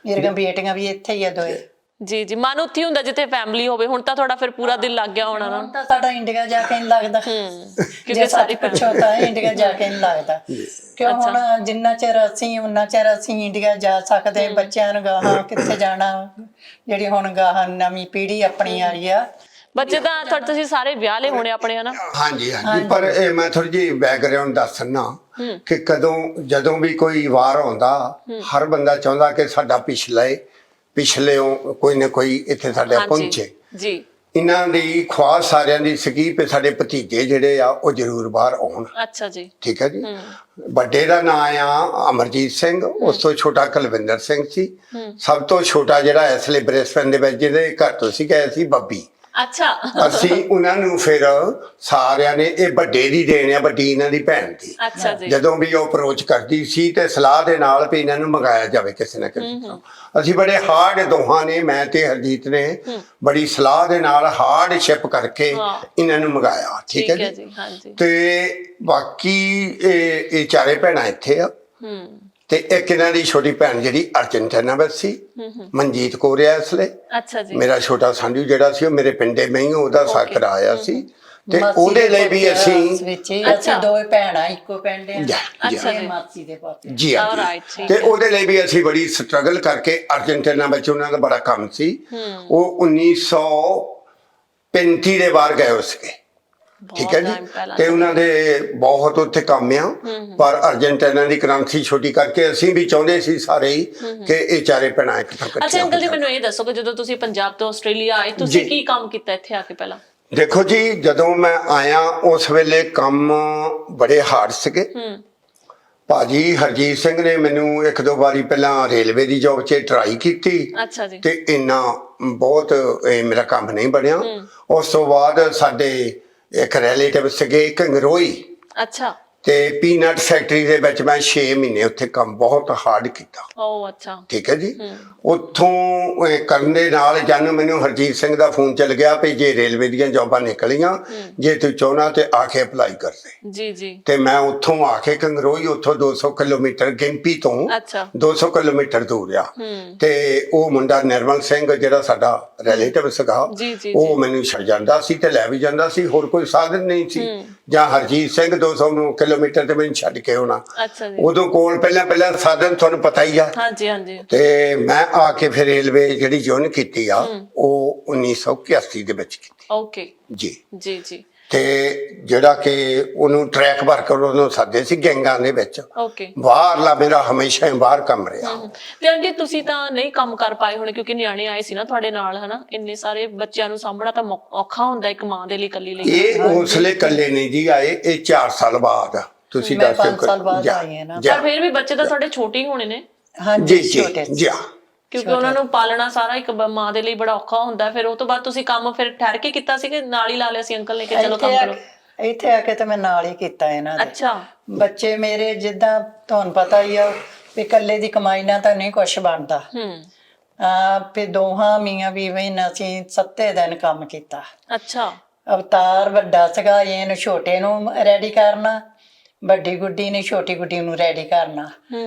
ਮੇਰੀਆਂ ਬੇਟੀਆਂ ਵੀ ਇੱਥੇ ਹੀ ਆ ਦੋਏ। ਜੀ ਜੀ, ਮਨ ਉੱਥੇ ਹੁੰਦਾ ਜਿੱਥੇ ਫੈਮਿਲੀ ਹੋਵੇ। ਹੁਣ ਤਾਂ ਤੁਹਾਡਾ ਫਿਰ ਪੂਰਾ ਦਿਲ ਲੱਗ ਗਿਆ ਹੋਣਾ ਨਾ? ਹੁਣ ਤਾਂ ਸਾਡਾ ਇੰਡੀਆ ਜਾ ਕੇ ਨਹੀਂ ਲੱਗਦਾ, ਕਿਉਂਕਿ ਸਾਰੀ ਪੁੱਛੋ ਤਾਂ ਇੰਡੀਆ ਜਾ ਕੇ ਨਹੀਂ ਲੱਗਦਾ। ਕਿਉਂ ਹੁਣ ਜਿੰਨਾ ਚਿਰ ਅਸੀਂ ਇੰਡੀਆ ਜਾ ਸਕਦੇ, ਬੱਚਿਆਂ ਨੂੰ ਗਾਹਾਂ ਕਿੱਥੇ ਜਾਣਾ, ਜਿਹੜੀ ਹੁਣ ਗਾਹਾਂ ਨਵੀਂ ਪੀੜ੍ਹੀ ਆਪਣੀ ਆ ਰਹੀ ਆ। ਬੱਚੇ ਤਾਂ ਤੁਸੀਂ ਸਾਰੇ ਵਿਆਹ ਲਏ ਹੋਣੇ ਆਪਣੇ, ਹਨਾ? ਹਾਂਜੀ। ਪਰ ਇਹ ਮੈਂ ਥੋੜੀ ਜਿਹੀ ਬੈਕਗ੍ਰਾਉਂਡ ਦੱਸਣਾ ਕਿ ਜਦੋਂ ਵੀ ਕੋਈ ਵਾਰ ਆਉਂਦਾ, ਹਰ ਬੰਦਾ ਚਾਹੁੰਦਾ ਕਿ ਸਾਡਾ ਪਿਛਲਿਓਂ ਕੋਈ ਨਾ ਕੋਈ ਇੱਥੇ ਸਾਡੇ ਪਹੁੰਚੇ ਜੀ। ਇਹਨਾਂ ਦੀ ਖੁਆਇਸ਼ ਸਾਰਿਆਂ ਦੀ ਸੀਗੀ ਕਿ ਸਾਡੇ ਭਤੀਜੇ ਜਿਹੜੇ ਆ ਉਹ ਜ਼ਰੂਰ ਬਾਹਰ ਆਉਣ। ਅੱਛਾ ਜੀ। ਠੀਕ ਹੈ ਜੀ। ਵੱਡੇ ਦਾ ਨਾਂ ਆ ਅਮਰਜੀਤ ਸਿੰਘ, ਉਸ ਤੋਂ ਛੋਟਾ ਕੁਲਵਿੰਦਰ ਸਿੰਘ ਸੀ, ਸਭ ਤੋਂ ਛੋਟਾ ਜਿਹੜਾ ਇਸ ਲਈ ਬ੍ਰਿਸਬਨ ਦੇ ਵਿੱਚ ਜਿਹਦੇ ਘਰ ਤੋਂ ਸੀ ਗਏ ਸੀ ਬੱਬੀ। ਅੱਛਾ। ਅਸੀਂ ਉਹਨਾਂ ਨੂੰ ਫਿਰ ਸਾਰਿਆਂ ਨੇ, ਇਹ ਵੱਡੇ ਦੀ ਦੇਣ ਆ, ਵੱਡੀ ਇਹਨਾਂ ਦੀ ਭੈਣ ਦੀ। ਅੱਛਾ ਜੀ। ਜਦੋਂ ਵੀ ਉਹ ਅਪਰੋਚ ਕਰਦੀ ਸੀ ਤੇ ਸਲਾਹ ਦੇ ਨਾਲ ਵੀ ਇਹਨਾਂ ਨੂੰ ਮੰਗਾਇਆ ਜਾਵੇ ਕਿਸੇ ਨਾ ਕਿਸੇ ਤੋਂ। ਅਸੀਂ ਬੜੇ ਹਾਰਡ, ਦੋਹਾਂ ਨੇ, ਮੈਂ ਤੇ ਹਰਜੀਤ ਨੇ ਬੜੀ ਸਲਾਹ ਦੇ ਨਾਲ ਹਾਰਡਸ਼ਿਪ ਕਰਕੇ ਇਹਨਾਂ ਨੂੰ ਮੰਗਾਇਆ। ਠੀਕ ਹੈ ਜੀ। ਹਾਂਜੀ। ਤੇ ਬਾਕੀ ਇਹ ਚਾਰੇ ਭੈਣਾਂ ਇੱਥੇ ਆ, ਤੇ ਇੱਕ ਇਹਨਾਂ ਦੀ ਛੋਟੀ ਭੈਣ ਜਿਹੜੀ ਅਰਜਨਟੀਨਾ ਵਿੱਚ ਸੀ, ਮਨਜੀਤ ਕੌਰ ਆ ਇਸ ਲਈ। ਅੱਛਾ ਜੀ। ਮੇਰਾ ਛੋਟਾ ਸੰਧੂ ਜਿਹੜਾ ਸੀ ਉਹ ਮੇਰੇ ਪਿੰਡੇ ਮੈਂ ਹੀ ਉਹਦਾ ਸਾਕਰ ਆਇਆ ਸੀ, ਤੇ ਉਹਦੇ ਲਈ ਵੀ ਅਸੀਂ ਦੋਵੇਂ ਭੈਣਾਂ ਇੱਕੋ ਪਿੰਡ ਦੇ ਮਾਸੀ ਦੇ ਪੁੱਤ ਜੀ। ਤੇ ਉਹਦੇ ਲਈ ਵੀ ਅਸੀਂ ਬੜੀ ਸਟਰਗਲ ਕਰਕੇ, ਅਰਜਨਟੀਨਾ ਵਿੱਚ ਉਹਨਾਂ ਦਾ ਬੜਾ ਕੰਮ ਸੀ, ਉਹ 1935 ਦੇ ਬਾਹਰ ਗਏ ਹੋ ਸੀਗੇ। ਠੀਕ ਹੈ ਜੀ। ਤੇ ਉਹਨਾਂ ਦੇ ਬਹੁਤ ਉੱਥੇ ਕੰਮ ਆ, ਪਰ ਅਰਜਨਟੀਨਾ ਦੀ ਕਰੰਸੀ ਛੋਟੀ ਕਰਕੇ ਅਸੀਂ ਵੀ ਚਾਹੁੰਦੇ ਸੀ ਸਾਰੇ ਹੀ ਕਿ ਇਹ ਚਾਰੇ ਭੈਣਾਂ ਇੱਕ ਥਾਂ। ਅੱਛਾ ਅੰਕਲ ਜੀ, ਮੈਨੂੰ ਇਹ ਦੱਸੋ ਕਿ ਜਦੋਂ ਤੁਸੀਂ ਪੰਜਾਬ ਤੋਂ ਆਸਟ੍ਰੇਲੀਆ ਆਏ, ਤੁਸੀਂ ਕੀ ਕੰਮ ਕੀਤਾ ਇੱਥੇ ਆ ਕੇ ਪਹਿਲਾਂ? ਦੇਖੋ ਜੀ, ਜਦੋਂ ਮੈਂ ਆਇਆ ਉਸ ਵੇਲੇ ਕੰਮ ਬੜੇ ਹਾਰਡ ਸੀਗੇ। ਭਾਜੀ ਹਰਜੀਤ ਸਿੰਘ ਨੇ ਮੈਨੂੰ ਇੱਕ ਦੋ ਵਾਰੀ ਪਹਿਲਾਂ ਰੇਲਵੇ ਦੀ ਜੌਬ 'ਚ ਟਰਾਈ ਕੀਤੀ। ਅੱਛਾ ਜੀ। ਤੇ ਇੰਨਾ ਬਹੁਤ ਮੇਰਾ ਕੰਮ ਨਹੀਂ ਬਣਿਆ। ਉਸ ਤੋਂ ਬਾਅਦ ਸਾਡੇ ਇੱਕ ਰਿਲੇਟਿਵ ਸੀਗੇ ਕੰਗਰੋਈ। ਅੱਛਾ। ਤੇ ਪੀਨਟ ਫੈਕਟਰੀ ਦੇ ਵਿੱਚ ਮੈਂ 6 ਮਹੀਨੇ ਉੱਥੇ ਕੰਮ ਬਹੁਤ ਹਾਰਡ ਕੀਤਾ। ਅੱਛਾ। ਠੀਕ ਹੈ ਜੀ। ਉੱਥੋਂ ਕਰਨ ਦੇ ਨਾਲ ਜਾਨੂੰ ਮੈਨੂੰ ਹਰਜੀਤ ਸਿੰਘ ਦਾ ਫੋਨ ਚੱਲ ਗਿਆ ਵੀ ਜੇ ਰੇਲਵੇ ਦੀਆਂ ਜੌਬਾਂ ਨਿਕਲੀਆਂ, ਜੇ ਤੂੰ ਚਾਹਣਾ ਤੇ ਆ ਕੇ ਅਪਲਾਈ ਕਰ ਦੇ। ਜੀ ਜੀ। ਤੇ ਮੈਂ ਉੱਥੋਂ ਆ ਕੇ ਕੰਗਰੋਈ, ਉੱਥੋਂ 200 ਕਿਲੋਮੀਟਰ ਗਿੰਪੀ ਤੋਂ 200 ਕਿਲੋਮੀਟਰ ਦੂਰ ਆ, ਤੇ ਉਹ ਮੁੰਡਾ ਨਿਰਮਲ ਸਿੰਘ ਜਿਹੜਾ ਸਾਡਾ ਰਿਲੇਟਿਵ ਸੀਗਾ, ਉਹ ਮੈਨੂੰ ਛੱਡ ਜਾਂਦਾ ਸੀ ਤੇ ਲੈ ਵੀ ਜਾਂਦਾ ਸੀ। ਹੋਰ ਕੋਈ ਸਾਧਨ ਨਹੀਂ ਸੀ ਜਾਂ ਹਰਜੀਤ ਸਿੰਘ 200 ਕਿਲੋਮੀਟਰ ਤੇ ਮੈਨੂੰ ਛੱਡ ਕੇ ਆਉਣਾ। ਅੱਛਾ ਜੀ। ਉਦੋਂ ਕੋਲ ਪਹਿਲਾਂ ਸਾਧਨ ਤੁਹਾਨੂੰ ਪਤਾ ਹੀ ਆ। ਹਾਂਜੀ ਹਾਂਜੀ। ਤੇ ਮੈਂ ਆ ਕੇ ਫਿਰ ਰੇਲਵੇ ਜਿਹੜੀ ਜੁਆਇਨ ਕੀਤੀ ਆ ਉਹ 1981 ਦੇ ਵਿੱਚ ਕੀਤੀ। ਓਕੇ ਜੀ ਜੀ ਜੀ। ਤੇ ਜਿਹੜਾ ਕਿ ਉਹਨੂੰ ਟਰੈਕ ਵਰਕਰ ਉਹਨੂੰ ਸਾਦੇ ਸੀ ਗੈਂਗਾਂ ਦੇ ਵਿੱਚ। ਓਕੇ। ਬਾਹਰਲਾ ਮੇਰਾ ਹਮੇਸ਼ਾ ਹੀ ਬਾਹਰ ਕੰਮ ਰਿਹਾ। ਤੇ ਆਂਟੀ ਤੁਸੀਂ ਤਾਂ ਨਹੀਂ ਕੰਮ ਕਰ ਪਾਏ ਹੋਣੇ ਕਿਉਂਕਿ ਨਿਆਣੇ ਆਏ ਸੀ ਨਾ ਤੁਹਾਡੇ ਨਾਲ, ਹਨਾ? ਇੰਨੇ ਸਾਰੇ ਬੱਚਿਆਂ ਨੂੰ ਸਾਂਭਣਾ ਤਾਂ ਔਖਾ ਹੁੰਦਾ ਇੱਕ ਮਾਂ ਦੇ ਲਈ, ਇਕੱਲੀ ਲਈ। ਇਹ ਉਸਲੇ ਇਕੱਲੇ ਨਹੀਂ ਜੀ ਆਏ, ਇਹ 4 ਸਾਲ ਬਾਅਦ ਤੁਸੀਂ ਮੈਂ ਦੱਸ 5 ਸਾਲ ਬਾਅਦ ਆਈ ਹਾਂ ਨਾ। ਪਰ ਫਿਰ ਵੀ ਬੱਚੇ ਤਾਂ ਤੁਹਾਡੇ ਛੋਟੇ ਹੀ ਹੋਣੇ ਨੇ। ਹਾਂਜੀ ਜੀ ਛੋਟੇ ਜੀ ਜੀ। ਕਿਉਂਕਿ ਉਹਨਾਂ ਨੂੰ ਪਾਲਣਾ ਸਾਰਾ ਇੱਕ ਮਾਂ ਦੇ ਲਈ ਬੜਾ ਔਖਾ ਹੁੰਦਾ। ਫਿਰ ਉਹ ਤੋਂ ਬਾਅਦ ਤੁਸੀਂ ਕੰਮ ਫਿਰ ਠਹਿਰ ਕੇ ਕੀਤਾ ਸੀ ਕਿ ਨਾਲ ਹੀ ਲਾ ਲਿਆ ਸੀ ਅੰਕਲ ਨੇ ਕਿ ਚਲੋ ਕੰਮ ਕਰੋ? ਇੱਥੇ ਆ ਕੇ ਤਾਂ ਮੈਂ ਨਾਲ ਹੀ ਕੀਤਾ ਇਹਨਾਂ ਦੇ। ਅੱਛਾ। ਬੱਚੇ ਮੇਰੇ ਜਿੱਦਾਂ ਤੁਹਾਨੂੰ ਪਤਾ ਹੀ ਆ ਵੀ ਇਕੱਲੇ ਦੀ ਕਮਾਈ ਨਾਲ ਤਾਂ ਨਹੀਂ ਕੁਛ ਬਣਦਾ। ਫਿਰ ਦੋਹਾਂ ਮੀਆਂ ਬੀਵੀ ਨੇ ਅਸੀਂ 7 ਦਿਨ ਕੰਮ ਕੀਤਾ। ਅੱਛਾ। ਅਵਤਾਰ ਵੱਡਾ ਸੀਗਾ, ਇਹਨੂੰ ਛੋਟੇ ਨੂੰ ਰੈਡੀ ਕਰਨਾ, ਵੱਡੀ ਗੁੱਡੀ ਨੇ ਛੋਟੀ ਗੁੱਡੀ ਨੂੰ ਰੈਡੀ ਕਰਨਾ।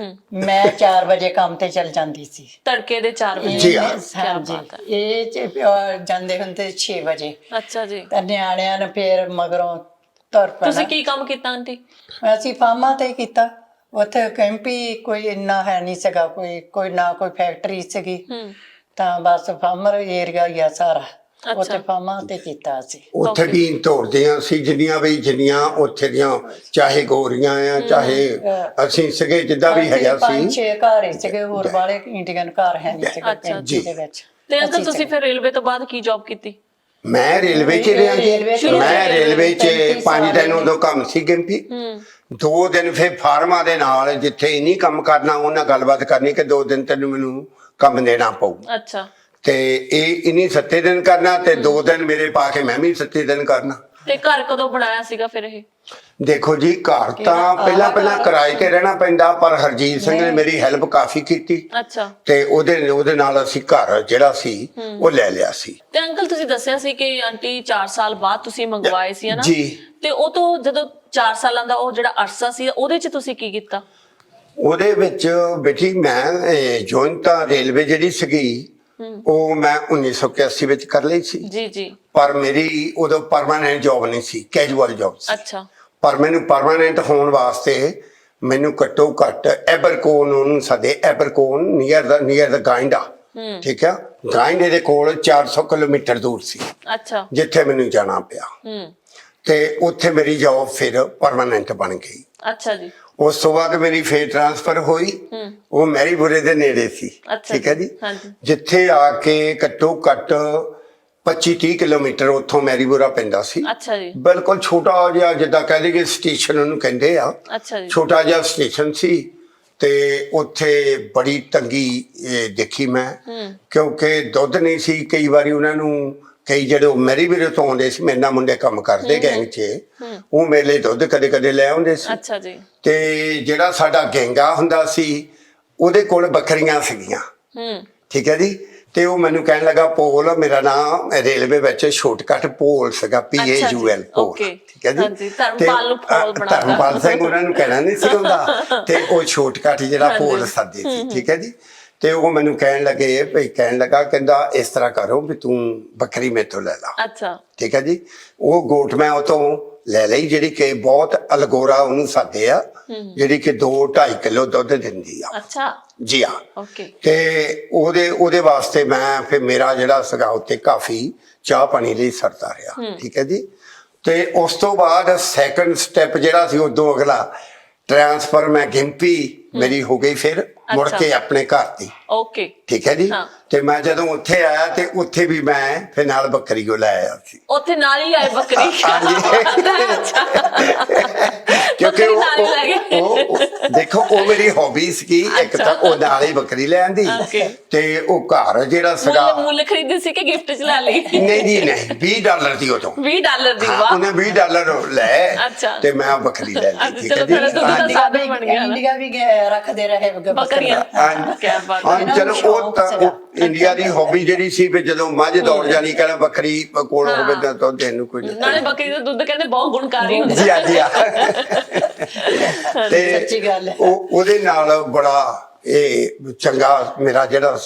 ਮੈਂ 4 ਵਜੇ ਕੰਮ ਤੇ ਚਲ ਜਾਂਦੀ ਸੀ, ਤੜਕੇ ਦੇ 4 ਵਜੇ। ਜੀ ਹਾਂ। ਹਾਂਜੀ। ਇਹ ਜਾਂਦੇ ਹੁੰਦੇ 6 ਵਜੇ। ਅੱਛਾ ਜੀ। ਤੇ ਨਿਆਣਿਆਂ ਨੇ ਫਿਰ ਮਗਰੋਂ ਤੁਰ ਪੈਣਾ। ਤੁਸੀਂ ਕੀ ਕੰਮ ਕੀਤਾ ਆਂਟੀ? ਅਸੀਂ ਫਾਰਮਾਂ ਤੇ ਕੀਤਾ। ਉੱਥੇ ਕੈਂਪੀ ਕੋਈ ਇੰਨਾ ਹੈ ਨਹੀਂ ਸੀਗਾ, ਕੋਈ ਨਾ ਕੋਈ ਫੈਕਟਰੀ ਸੀਗੀ, ਤਾਂ ਬਸ ਫਾਰਮਰ ਏਰੀਆ ਹੀ ਆ ਸਾਰਾ। ਉੱਥੇ ਫਾਰਮਾਂ ਤੇ ਕੀਤਾ ਸੀ। ਉੱਥੇ ਵੀ ਤੋੜਦੀਆਂ ਸੀ ਜਿੰਨੀਆਂ ਉੱਥੇ ਦੀਆਂ, ਚਾਹੇ ਗੋਰੀਆਂ ਆ ਚਾਹੇ ਅਸੀਂ ਸੀਗੇ, ਜਿੱਦਾਂ ਵੀ ਹੈਗਾ ਸੀ। 5-6 ਘਰ ਹੀ ਸੀਗੇ, ਹੋਰ ਵਾਲੇ ਇੰਡੀਅਨ ਘਰ ਹੈ ਨਹੀਂ ਸੀਗੇ ਕੈਂਪੀ ਦੇ ਵਿੱਚ। ਤੇ ਅੰਕਲ ਤੁਸੀਂ ਫਿਰ ਰੇਲਵੇ ਤੋਂ ਬਾਅਦ ਕੀ ਜੌਬ ਕੀਤੀ? ਮੈਂ ਰੇਲਵੇ 'ਚ ਰਿਹਾ ਜੀ। ਮੈਂ ਰੇਲਵੇ 'ਚ 5 ਦਿਨ ਉਦੋਂ ਕੰਮ ਸੀ ਗਿੰਪੀ। 2 ਦਿਨ ਫਿਰ ਫਾਰਮਾਂ ਦੇ ਨਾਲ ਜਿੱਥੇ ਨਹੀਂ ਕੰਮ ਕਰਨਾ ਉਹਨਾਂ ਗੱਲਬਾਤ ਕਰਨੀ ਕਿ 2 ਦਿਨ ਤੈਨੂੰ ਮੈਨੂੰ ਕੰਮ ਦੇਣਾ ਪਊ। ਅੱਛਾ। ਤੇ ਇਹ ਇਨੀ 7 ਦਿਨ ਕਰਨਾ ਤੇ 2 ਦਿਨ ਮੇਰੇ ਪਾ ਕੇ ਮੈਂ ਵੀ 7 ਦਿਨ ਕਰਨਾ। ਤੇ ਘਰ ਕਦੋਂ ਬਣਾਇਆ ਸੀਗਾ ਫਿਰ ਇਹ? ਦੇਖੋ ਜੀ, ਘਰ ਤਾਂ ਪਹਿਲਾਂ ਕਿਰਾਏ ਤੇ ਰਹਿਣਾ ਪੈਂਦਾ, ਪਰ ਹਰਜੀਤ ਸਿੰਘ ਨੇ ਮੇਰੀ ਹੈਲਪ ਕਾਫੀ ਕੀਤੀ। ਅੱਛਾ। ਤੇ ਉਹਦੇ ਨਾਲ ਅਸੀਂ ਘਰ ਜਿਹੜਾ ਸੀ ਉਹ ਲੈ ਲਿਆ ਸੀ। ਤੇ ਅੰਕਲ ਤੁਸੀਂ ਦੱਸਿਆ ਸੀ ਕਿ ਆਂਟੀ 4 ਸਾਲ ਬਾਅਦ ਤੁਸੀਂ ਮੰਗਵਾਏ ਸੀ, ਹਨਾ? ਜੀ। ਤੇ ਉਹ ਤੋਂ ਜਦੋਂ 4 ਸਾਲਾਂ ਦਾ ਉਹ ਜਿਹੜਾ ਅਰਸਾ ਸੀ ਉਹਦੇ 'ਚ ਤੁਸੀਂ ਕੀ ਕੀਤਾ? ਉਹਦੇ ਵਿੱਚ ਬੇਟੀ ਮੈਂ ਜੁਆਇਨ ਤਾਂ ਰੇਲਵੇ ਜਿਹੜੀ ਸੀਗੀ ਉਹ ਮੈਂ 1981 ਵਿੱਚ ਕਰ ਲਈ ਸੀ। ਜੀ ਜੀ। ਪਰ ਮੇਰੀ ਉਦੋਂ ਪਰਮਾਨੈਂਟ ਜੌਬ ਨਹੀਂ ਸੀ, ਕੈਜੂਅਲ ਜੌਬ ਸੀ। ਅੱਛਾ। ਪਰ ਮੈਨੂੰ ਪਰਮਾਨੈਂਟ ਹੋਣ ਵਾਸਤੇ ਮੈਨੂੰ ਘੱਟੋ ਘੱਟ ਐਬਰਕੋਨ, ਉਹਨੂੰ ਸਾਡੇ ਐਬਰਕੋਨ ਨੀਅਰ ਦਾ ਗਾਇੰਡਾ, ਠੀਕ ਆ, ਗਾਇੰਡੇ ਦੇ ਕੋਲ 400 ਕਿਲੋਮੀਟਰ ਦੂਰ ਸੀ। ਅੱਛਾ। ਜਿੱਥੇ ਮੈਨੂੰ ਜਾਣਾ ਪਿਆ। ਤੇ ਉੱਥੇ ਮੇਰੀ ਜੌਬ ਫਿਰ ਪਰਮਾਨੈਂਟ ਬਣ ਗਈ। ਅੱਛਾ ਜੀ। ਉਸ ਤੋਂ ਬਾਅਦ ਮੇਰੀ ਫੇਰ ਟ੍ਰਾਂਸਫਰ ਹੋਈ, ਉਹ ਮੈਰੀਬੁਰੇ ਦੇ ਨੇੜੇ ਸੀ। ਠੀਕ ਹੈ ਜੀ। ਜਿੱਥੇ ਆ ਕੇ ਘੱਟੋ ਘੱਟ 25-30 ਕਿਲੋਮੀਟਰ ਉੱਥੋਂ ਮੈਰੀਬੁਰਾ ਪੈਂਦਾ ਸੀ। ਅੱਛਾ ਜੀ। ਬਿਲਕੁਲ ਛੋਟਾ ਜਿਹਾ, ਜਿੱਦਾਂ ਕਹਿ ਲਈਏ ਸਟੇਸ਼ਨ ਉਹਨੂੰ ਕਹਿੰਦੇ ਆ। ਅੱਛਾ ਜੀ। ਛੋਟਾ ਜਿਹਾ ਸਟੇਸ਼ਨ ਸੀ ਤੇ ਉੱਥੇ ਬੜੀ ਤੰਗੀ ਦੇਖੀ ਮੈਂ, ਕਿਉਂਕਿ ਦੁੱਧ ਨਹੀਂ ਸੀ। ਕਈ ਵਾਰੀ ਉਹਨਾਂ ਨੂੰ ਕਈ ਜਿਹੜੇ ਮੈਰੀਬੁਰੇ ਤੋਂ ਆਉਂਦੇ ਸੀ, ਮੇਰੇ ਨਾਲ ਮੁੰਡੇ ਕੰਮ ਕਰਦੇ ਗੈਂਗ 'ਚ, ਉਹ ਮੇਰੇ ਲਈ ਦੁੱਧ ਕਦੇ ਲੈ ਆਉਂਦੇ ਸੀ। ਅੱਛਾ ਜੀ। ਤੇ ਜਿਹੜਾ ਸਾਡਾ ਗੈਂਗਾ ਹੁੰਦਾ ਸੀ ਉਹਦੇ ਕੋਲ ਬੱਕਰੀਆਂ ਸੀਗੀਆਂ। ਠੀਕ ਹੈ ਜੀ। ਤੇ ਉਹ ਮੈਨੂੰ ਕਹਿਣ ਲੱਗਾ, ਪੋਲ, ਮੇਰਾ ਨਾਮ ਰੇਲਵੇ ਵਿੱਚ ਸ਼ਾਰਟਕਟ ਪੋਲ ਸੀਗਾ, PAUL ਪੋਲ। ਠੀਕ ਹੈ ਜੀ। ਧਰਮਪਾਲ ਸਿੰਘ ਉਹਨਾਂ ਨੂੰ ਕਹਿਣਾ ਨਹੀਂ ਸੀ ਹੁੰਦਾ, ਤੇ ਉਹ ਸ਼ਾਰਟਕਟ ਜਿਹੜਾ ਪੋਲ ਸਾਦੇ ਸੀ। ਠੀਕ ਹੈ ਜੀ। ਤੇ ਉਹ ਮੈਨੂੰ ਕਹਿਣ ਲੱਗਾ, ਕਹਿੰਦਾ ਇਸ ਤਰ੍ਹਾਂ ਕਰੋ ਵੀ ਤੂੰ ਬੱਕਰੀ ਮੇਥੋਂ ਲੈ ਲਾ। ਅੱਛਾ। ਠੀਕ ਹੈ ਜੀ। ਉਹ ਗੋਟ ਮੈਂ ਉਹ ਤੋਂ ਲੈ ਲਈ, ਜਿਹੜੀ ਕਿ ਬਹੁਤ ਅਲਗੋਰਾ ਉਹਨੂੰ ਸਾਦੇ ਆ, ਜਿਹੜੀ ਕਿ 2-2.5 ਕਿਲੋ ਦੁੱਧ ਦਿੰਦੀ ਆ। ਅੱਛਾ ਜੀ ਹਾਂ। ਓਕੇ। ਤੇ ਉਹਦੇ ਵਾਸਤੇ ਮੈਂ ਫਿਰ ਮੇਰਾ ਜਿਹੜਾ ਸੀਗਾ ਉੱਤੇ ਕਾਫੀ ਚਾਹ ਪਾਣੀ ਲਈ ਸਰਦਾ ਰਿਹਾ। ਠੀਕ ਹੈ ਜੀ। ਤੇ ਉਸ ਤੋਂ ਬਾਅਦ ਸੈਕੰਡ ਸਟੈਪ ਜਿਹੜਾ ਸੀ, ਉਦੋਂ ਅਗਲਾ ਟ੍ਰਾਂਸਫਰ ਮੈਂ ਗਿੰਪੀ ਮੇਰੀ ਹੋ ਗਈ ਫਿਰ ਮੁੜ ਕੇ ਆਪਣੇ ਘਰ ਦੀ। ਓਕੇ। ਠੀਕ ਹੈ ਜੀ। ਤੇ ਮੈਂ ਜਦੋਂ ਉੱਥੇ ਆਇਆ ਤੇ ਉੱਥੇ ਵੀ ਮੈਂ ਫਿਰ ਨਾਲ ਬੱਕਰੀ ਕੋ ਲੈ ਆਇਆ ਸੀ। ਉੱਥੇ ਨਾਲ ਹੀ ਆਏ ਬੱਕਰੀ? ਕਿਉਂਕਿ ਉਹ ਦੇਖੋ, ਉਹ ਮੇਰੀ ਹੌਬੀ ਸੀ। ਇੱਕ ਤਾਂ ਉਹ ਨਾਲ ਹੀ ਬੱਕਰੀ ਲੈਣ ਦੀ, ਤੇ ਉਹ ਘਰ ਜਿਹੜਾ ਸੀਗਾ ਮੁੱਲ ਖਰੀਦੀ ਸੀ ਕਿ ਗਿਫਟ ਚ ਲੈ ਲਈ? ਨਹੀਂ ਜੀ ਨਹੀਂ, $20 ਦੀ ਉਦੋਂ। $20 ਦੀ? ਵਾਹ। ਉਹਨੇ $20 ਲੈ ਤੇ ਮੈਂ ਬੱਕਰੀ ਲੈ ਲਈ। ਠੀਕ ਹੈ ਜੀ। ਇੰਡੀਆ ਵੀ ਰੱਖਦੇ ਰਹੇ ਬੱਕਰੀਆਂ। ਚਲੋ ਉਹ ਤਾਂ ਇੰਡੀਆ ਦੀ ਹੌਬੀ ਜਿਹੜੀ ਸੀ, ਵੀ ਜਦੋਂ ਮੱਝ ਦੌੜ ਜਾਣੀ ਕਹਿਣਾ ਬੱਕਰੀ ਕੋਲ ਹੋਵੇ ਤਾਂ ਦੁੱਧ ਦੇਣ ਨੂੰ ਕੋਈ। ਨਾਲੇ ਬੱਕਰੀ ਦਾ ਦੁੱਧ ਕਹਿੰਦੇ ਬਹੁਤ ਗੁਣਕਾਰੀ ਹੁੰਦਾ। ਜੀ ਜੀ। ਤੇ ਸੱਚੀ ਗੱਲ ਹੈ। ਉਹਦੇ ਨਾਲ ਬੜਾ ਇਹ ਚੰਗਾ ਮੇਰਾ ਜਿਹੜਾ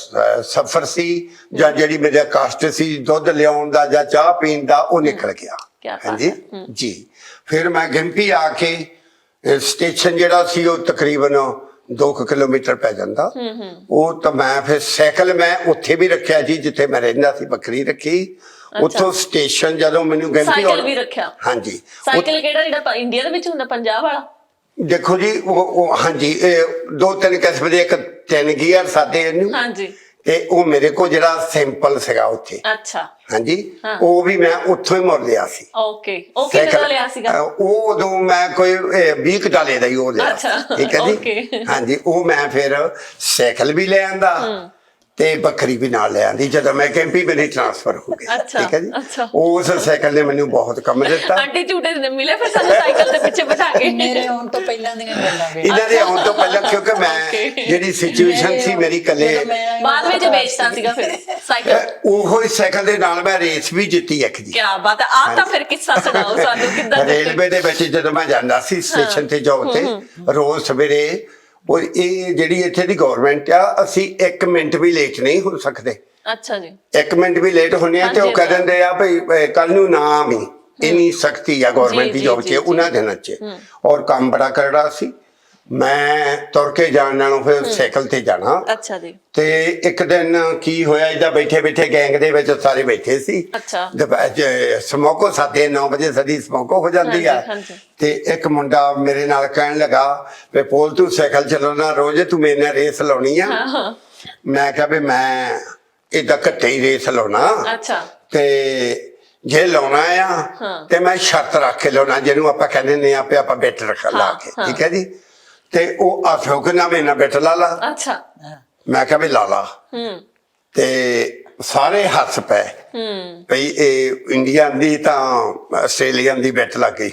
ਸਫ਼ਰ ਸੀ, ਜਾਂ ਜਿਹੜੀ ਮੇਰਾ ਕਸ਼ਟ ਸੀ ਦੁੱਧ ਲਿਆਉਣ ਦਾ ਜਾਂ ਚਾਹ ਪੀਣ ਦਾ, ਉਹ ਨਿਕਲ ਗਿਆ। ਹਾਂਜੀ ਜੀ। ਫਿਰ ਮੈਂ ਗਿੰਪੀ ਆ ਕੇ ਸਟੇਸ਼ਨ ਜਿਹੜਾ ਸੀ ਉਹ ਤਕਰੀਬਨ 2 ਕਿਲੋਮੀਟਰ ਪੈ ਜਾਂਦਾ। ਉਹ ਤਾਂ ਮੈਂ ਫਿਰ ਸਾਈਕਲ ਮੈਂ ਉੱਥੇ ਵੀ ਰੱਖਿਆ ਜੀ ਜਿੱਥੇ ਮੈਂ ਰਹਿੰਦਾ ਸੀ, ਬੱਕਰੀ ਰੱਖੀ। ਉੱਥੋਂ ਸਟੇਸ਼ਨ ਜਦੋਂ ਮੈਨੂੰ ਗਿੰਪੀ ਸਾਈਕਲ ਵੀ ਰੱਖਿਆ? ਹਾਂਜੀ। ਸਾਈਕਲ ਕਿਹੜਾ ਜਿਹੜਾ ਇੰਡੀਆ ਦੇ ਵਿੱਚ ਹੁੰਦਾ, ਪੰਜਾਬ ਵਾਲਾ? ਦੇਖੋ ਜੀ ਉਹ ਹਾਂਜੀ, ਇਹ 2-3 ਕਿਸਮ ਦੇ, ਇੱਕ 3 ਗੀਅਰ ਸਾਦੇ ਇਹਨੂੰ, ਹਾਂਜੀ, ਤੇ ਉਹ ਮੇਰੇ ਕੋਲ ਜਿਹੜਾ ਸਿੰਪਲ ਸੀਗਾ ਉੱਥੇ। ਅੱਛਾ, ਹਾਂਜੀ, ਉਹ ਵੀ ਮੈਂ ਉੱਥੋਂ ਹੀ ਮੁੱਲ ਲਿਆ ਸੀ। ਓਕੇ, ਉਹ ਕਿੰਨੇ ਦਾ ਲਿਆ ਸੀਗਾ? ਉਹ ਉਦੋਂ ਮੈਂ ਕੋਈ 20 ਡਾਲੇ ਦਾ ਹੀ ਉਹ ਲਿਆ। ਅੱਛਾ, ਠੀਕ ਹੈ ਜੀ। ਹਾਂਜੀ, ਉਹ ਮੈਂ ਫਿਰ ਸਾਈਕਲ ਵੀ ਲੈ ਆਂਦਾ ਤੇ ਬੱਕਰੀ ਵੀ ਨਾਲ ਲੈ ਆਂਦੀ ਜਦੋਂ ਮੈਂ ਕੈਂਪੀ ਮੇਰੀ ਟ੍ਰਾਂਸਫਰ ਹੋ ਗਈ। ਠੀਕ ਹੈ ਜੀ। ਉਸ ਸਾਈਕਲ ਨੇ ਮੈਨੂੰ ਬਹੁਤ ਕੰਮ ਦਿੱਤਾ। ਆਂਟੀ ਝੂਟੇ ਮਿਲੇ ਫਿਰ ਸਾਨੂੰ ਸਾਈਕਲ ਦੇ ਪਿੱਛੇ ਬਿਠਾ ਕੇ? ਮੇਰੇ ਆਉਣ ਤੋਂ ਪਹਿਲਾਂ ਦੀਆਂ ਗੱਲਾਂ ਵੇ। ਇਹਨਾਂ ਦੇ ਆਉਣ ਤੋਂ ਪਹਿਲਾਂ, ਕਿਉਂਕਿ ਮੈਂ ਜਿਹੜੀ ਸਿਚੁਏਸ਼ਨ ਸੀ ਮੇਰੀ ਇਕੱਲੇ, ਬਾਅਦ ਵਿੱਚ ਵੇਚਤਾ ਸੀਗਾ ਫਿਰ ਸਾਈਕਲ? ਉਹੋ ਹੀ ਸਾਈਕਲ ਦੇ ਨਾਲ ਮੈਂ ਰੇਸ ਵੀ ਜਿੱਤੀ ਇੱਕ ਜੀ। ਕੀ ਬਾਤ ਹੈ। ਆਹ ਤਾਂ ਫਿਰ ਕਿੱਸਾ ਸੁਣਾਓ ਸਾਨੂੰ, ਕਿੱਦਾਂ? ਰੇਲਵੇ ਦੇ ਵਿੱਚ ਜਦੋਂ ਮੈਂ ਜਾਂਦਾ ਸੀ ਸਟੇਸ਼ਨ ਤੇ ਜੌਬ ਤੇ, ਰੋਜ਼ ਸਵੇਰੇ, ਉਹ ਇਹ ਜਿਹੜੀ ਇੱਥੇ ਦੀ ਗਵਰਨਮੈਂਟ ਆ, ਅਸੀਂ 1 ਮਿੰਟ ਵੀ ਲੇਟ ਨਹੀਂ ਹੋ ਸਕਦੇ। ਅੱਛਾ ਜੀ। 1 ਮਿੰਟ ਵੀ ਲੇਟ ਹੁੰਦੇ ਆ ਤੇ ਉਹ ਕਹਿ ਦਿੰਦੇ ਆ ਭਈ ਕੱਲ ਨੂੰ ਨਾ ਆਵੀਂ। ਇੰਨੀ ਸਖਤੀ ਆ ਗਵਰਨਮੈਂਟ ਦੀ ਜੌਬ 'ਚ ਉਹਨਾਂ ਦਿਨਾਂ 'ਚ। ਔਰ ਕੰਮ ਬੜਾ ਕਰੜਾ ਸੀ। ਮੈਂ ਤੁਰ ਕੇ ਜਾਣ ਨਾਲੋਂ ਫਿਰ ਸਾਈਕਲ ਤੇ ਜਾਣਾ। ਅੱਛਾ ਜੀ। ਤੇ ਇੱਕ ਦਿਨ ਕੀ ਹੋਇਆ, ਇਹਦਾ ਬੈਠੇ ਬੈਠੇ ਗੈਂਗ ਦੇ ਵਿੱਚ ਸਾਰੇ ਬੈਠੇ ਸੀ। ਅੱਛਾ। ਸਮੋਕੋ 9 ਵਜੇ ਸਾਡੀ ਸਮੋਕੋ ਹੋ ਜਾਂਦੀ ਆ। ਤੇ ਇੱਕ ਮੁੰਡਾ ਮੇਰੇ ਨਾਲ ਕਹਿਣ ਲੱਗਾ ਵੀ ਪੋਲ ਤੂੰ ਸਾਈਕਲ ਚਲਾਉਣਾ ਰੋਜ਼, ਤੂੰ ਮੇਰੇ ਨਾਲ ਰੇਸ ਲਾਉਣੀ ਆ? ਮੈਂ ਕਿਹਾ ਵੀ ਮੈਂ ਏਦਾਂ ਘੱਟੇ ਹੀ ਰੇਸ ਲਾਉਣਾ। ਅੱਛਾ। ਤੇ ਜੇ ਲਾਉਣਾ ਆ ਤੇ ਮੈਂ ਸ਼ਰਤ ਰੱਖ ਕੇ ਲਾਉਣਾ, ਜਿਹਨੂੰ ਆਪਾਂ ਕਹਿੰਦੇ ਨੇ ਆਪਾਂ ਬੈਟ ਰੱਖ ਲਾ ਕੇ। ਠੀਕ ਹੈ ਜੀ। ਤੇ ਉਹ ਆਖੋ ਕਿ ਨਾ ਮੈਨਾਂ ਬੈਟ ਲਾ ਲਾ। ਅੱਛਾ। ਮੈਂ ਕਿਹਾ ਵੀ ਲਾ ਲਾ। ਤੇ ਸਾਰੇ ਹੱਸ ਪਏ ਭਈ ਇਹ ਇੰਡੀਆ ਦੀ ਤਾਂ ਆਸਟ੍ਰੇਲੀਅਨ ਦੀ ਬੈਟ ਲੱਗ ਗਈ।